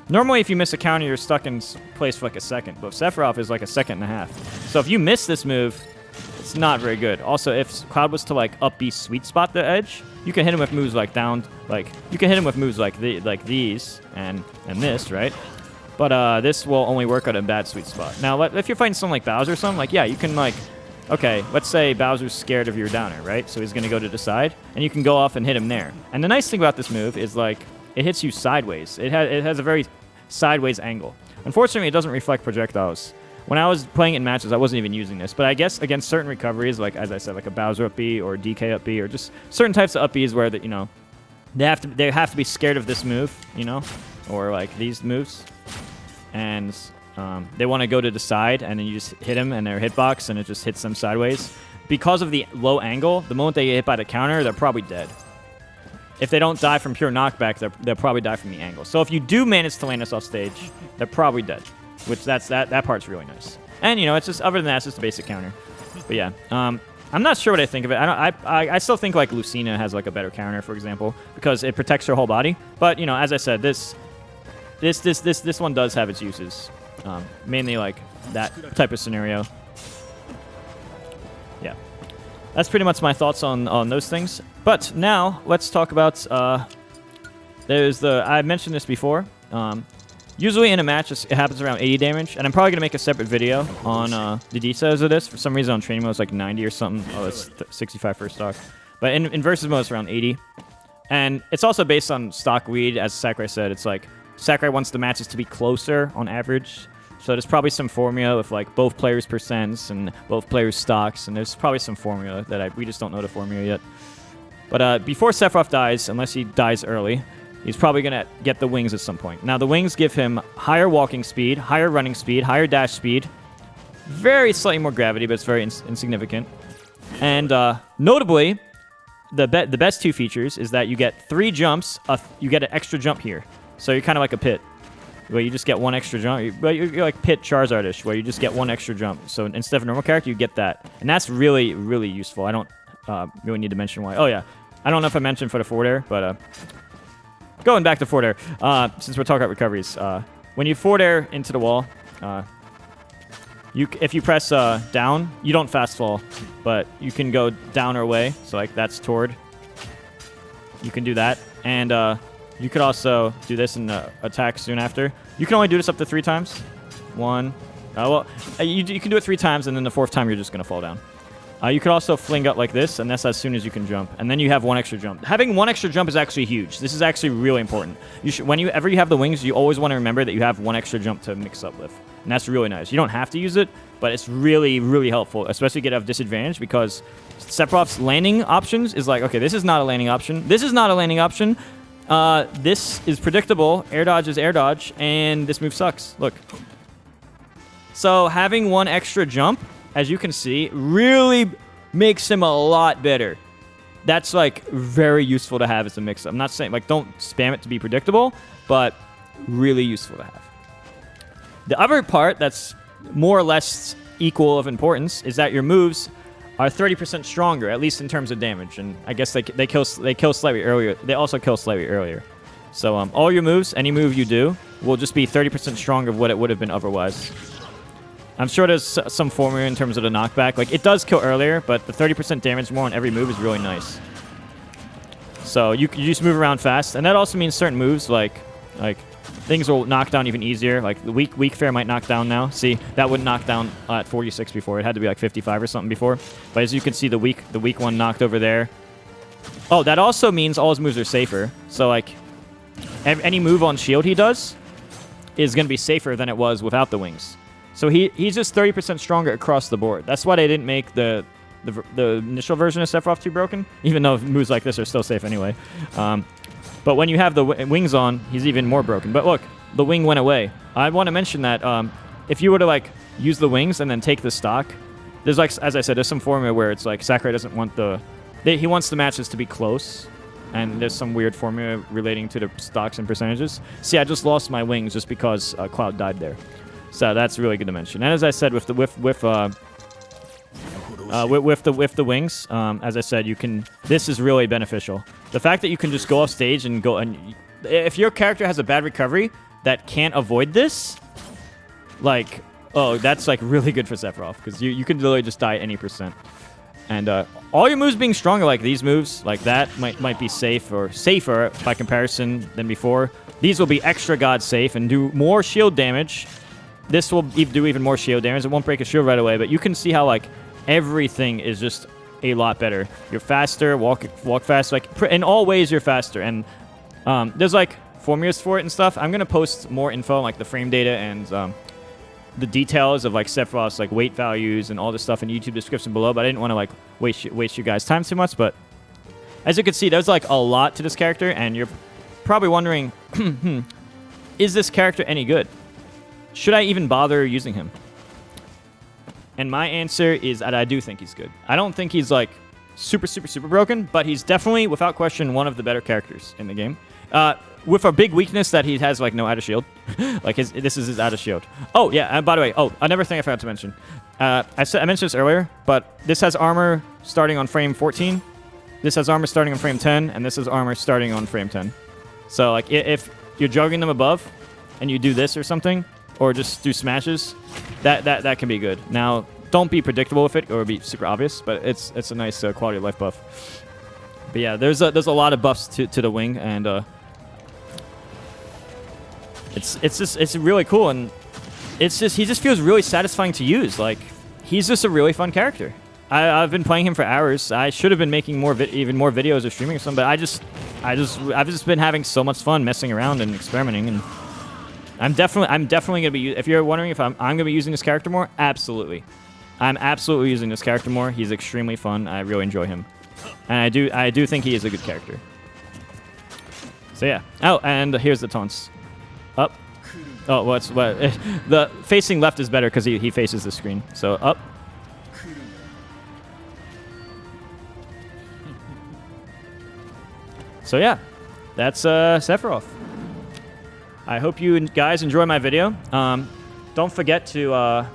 Normally, if you miss a counter, you're stuck in place for like a second. But Sephiroth is like a second and a half. So if you miss this move, it's not very good. Also, if Cloud was to like up B sweet spot the edge, you can hit him with moves like down, like you can hit him with moves like these and this, right? But this will only work at a bad sweet spot. Now, if you're fighting someone like Bowser or something, like, yeah, you can, like, okay, let's say Bowser's scared of your downer, right? So he's going to go to the side, and you can go off and hit him there. And the nice thing about this move is, like, it hits you sideways. It has a very sideways angle. Unfortunately, it doesn't reflect projectiles. When I was playing it in matches, I wasn't even using this. But I guess against certain recoveries, like, as I said, like a Bowser up B or DK up B, or just certain types of up Bs where, that, you know, they have to be scared of this move, you know, or, like, these moves. And they want to go to the side, and then you just hit them in their hitbox, and it just hits them sideways. Because of the low angle, the moment they get hit by the counter, they're probably dead. If they don't die from pure knockback, they'll probably die from the angle. So if you do manage to land this off stage, they're probably dead. Which that part's really nice. And, you know, it's just, other than that, it's just a basic counter. But yeah, I'm not sure what I think of it. I still think, like, Lucina has, like, a better counter, for example, because it protects her whole body. But, you know, as I said, this one does have its uses. Mainly, like, that type of scenario. Yeah. That's pretty much my thoughts on those things. But now, let's talk about, I mentioned this before. Usually in a match, it happens around 80 damage, and I'm probably going to make a separate video on the details of this. For some reason on training mode, it's like 90 or something. Oh, it's 65 first stock. But in versus mode, it's around 80. And it's also based on stock lead. As Sakurai said, it's like Sakurai wants the matches to be closer on average. So there's probably some formula with, like, both players' percents and both players' stocks, and there's probably some formula that we just don't know the formula yet. But before Sephiroth dies, unless he dies early, he's probably going to get the wings at some point. Now, the wings give him higher walking speed, higher running speed, higher dash speed, very slightly more gravity, but it's very insignificant. And notably, the best two features is that you get 3 jumps, you get an extra jump here. So you're kind of like a Pit, where you just get 1 extra jump. You're like Pit Charizard-ish, where you just get 1 extra jump. So instead of a normal character, you get that. And that's really, really useful. I don't really need to mention why. Oh, yeah. I don't know if I mentioned for the forward air, but going back to forward air, since we're talking about recoveries, when you forward air into the wall, if you press down, you don't fast fall, but you can go down or away. So, like, that's toward. You can do that. And you could also do this and attack soon after. You can only do this up to 3 times. 1. You can do it 3 times, and then the 4th time you're just going to fall down. You could also fling up like this, and that's as soon as you can jump. And then you have 1 extra jump. Having 1 extra jump is actually huge. This is actually really important. Whenever you have the wings, you always want to remember that you have 1 extra jump to mix up with. And that's really nice. You don't have to use it, but it's really, really helpful, especially if you get a disadvantage, because Sephiroth's landing options is like, okay, this is not a landing option. This is not a landing option. This is predictable. Air dodge is air dodge, and this move sucks. Look. So having 1 extra jump, as you can see, really makes him a lot better. That's, like, very useful to have as a mix-up. I'm not saying, like, don't spam it to be predictable, but really useful to have. The other part that's more or less equal of importance is that your moves are 30% stronger, at least in terms of damage. And I guess they kill slightly earlier. They also kill slightly earlier. So all your moves, any move you do, will just be 30% stronger of what it would have been otherwise. I'm sure there's some formula in terms of the knockback. Like, it does kill earlier, but the 30% damage more on every move is really nice. So you just move around fast, and that also means certain moves, like things will knock down even easier. Like the weak fair might knock down now. See, that wouldn't knock down at 46 before. It had to be like 55 or something before. But as you can see, the weak one knocked over there. Oh, that also means all his moves are safer. So, like, any move on shield he does is going to be safer than it was without the wings. So he's just 30% stronger across the board. That's why they didn't make the initial version of Sephiroth too broken, even though moves like this are still safe anyway. But when you have the wings on, he's even more broken. But look, the wing went away. I want to mention that if you were to, like, use the wings and then take the stock, there's, like, as I said, there's some formula where it's like Sakurai doesn't want he wants the matches to be close, and there's some weird formula relating to the stocks and percentages. See, I just lost my wings just because Cloud died there. So that's really good to mention. And as I said, with the wings, as I said, this is really beneficial. The fact that you can just go off stage and go, and if your character has a bad recovery that can't avoid this, like, oh, that's, like, really good for Sephiroth, because you can literally just die at any percent. And all your moves being stronger, like these moves, like that, might be safe or safer by comparison than before. These will be extra god safe and do more shield damage. This will do even more shield damage. It won't break a shield right away, but you can see how like everything is just a lot better. You're faster, walk fast, like in all ways you're faster. And there's like formulas for it and stuff. I'm gonna post more info on like the frame data and the details of like Sephiroth's like weight values and all this stuff in the YouTube description below. But I didn't want to like waste you guys' time too much. But as you can see, there's like a lot to this character, and you're probably wondering, is this character any good? Should I even bother using him? And my answer is that I do think he's good. I don't think he's like super broken, but he's definitely, without question, one of the better characters in the game. With a big weakness that he has like no out of shield. Like this is his out of shield. Oh yeah, by the way, another thing I forgot to mention. I mentioned this earlier, but this has armor starting on frame 14. This has armor starting on frame 10, and this has armor starting on frame 10. So like if you're juggling them above, and you do this or something, or just do smashes, that can be good. Now, don't be predictable with it or be super obvious, but it's a nice quality of life buff. But yeah, there's a lot of buffs to the wing, and it's really cool, and he just feels really satisfying to use. Like he's just a really fun character. I've been playing him for hours. I should have been making even more videos or streaming or something, but I've just been having so much fun messing around and experimenting, and I'm definitely gonna be. If you're wondering if I'm gonna be using this character more, absolutely, I'm absolutely using this character more. He's extremely fun. I really enjoy him, and I do think he is a good character. So yeah. Oh, and here's the taunts. Up. Oh, what? The facing left is better because he faces the screen. So up. So yeah, that's Sephiroth. I hope you guys enjoy my video. Don't forget to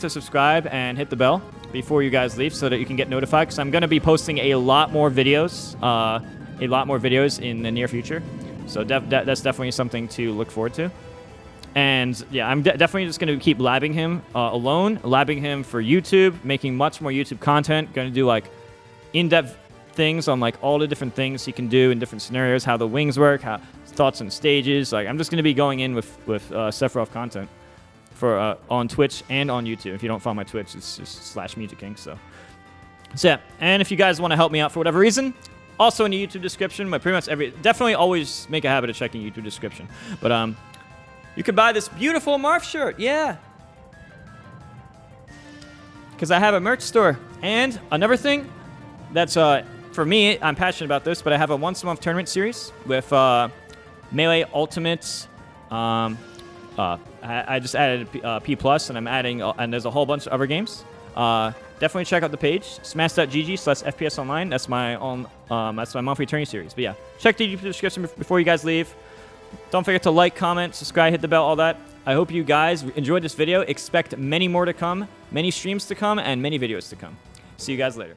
subscribe and hit the bell before you guys leave so that you can get notified, because I'm going to be posting a lot more videos in the near future. So that's definitely something to look forward to. And yeah, I'm definitely just going to keep labbing him alone, labbing him for YouTube, making much more YouTube content. Going to do like in-depth things on like all the different things he can do in different scenarios, how the wings work, how thoughts on stages. Like I'm just going to be going in with Sephiroth content for on Twitch and on YouTube. If you don't follow my Twitch, it's just /Mew2king. So yeah, and if you guys want to help me out for whatever reason, also in the YouTube description, definitely always make a habit of checking YouTube description. But you could buy this beautiful Marth shirt, yeah, because I have a merch store. And another thing that's for me, I'm passionate about this, but I have a once-a-month tournament series with Melee Ultimates. I just added P+, and I'm adding, and there's a whole bunch of other games. Definitely check out the page, smash.gg/FPS online. That's my monthly tourney series. But yeah, check the YouTube description before you guys leave. Don't forget to like, comment, subscribe, hit the bell, all that. I hope you guys enjoyed this video. Expect many more to come, many streams to come, and many videos to come. See you guys later.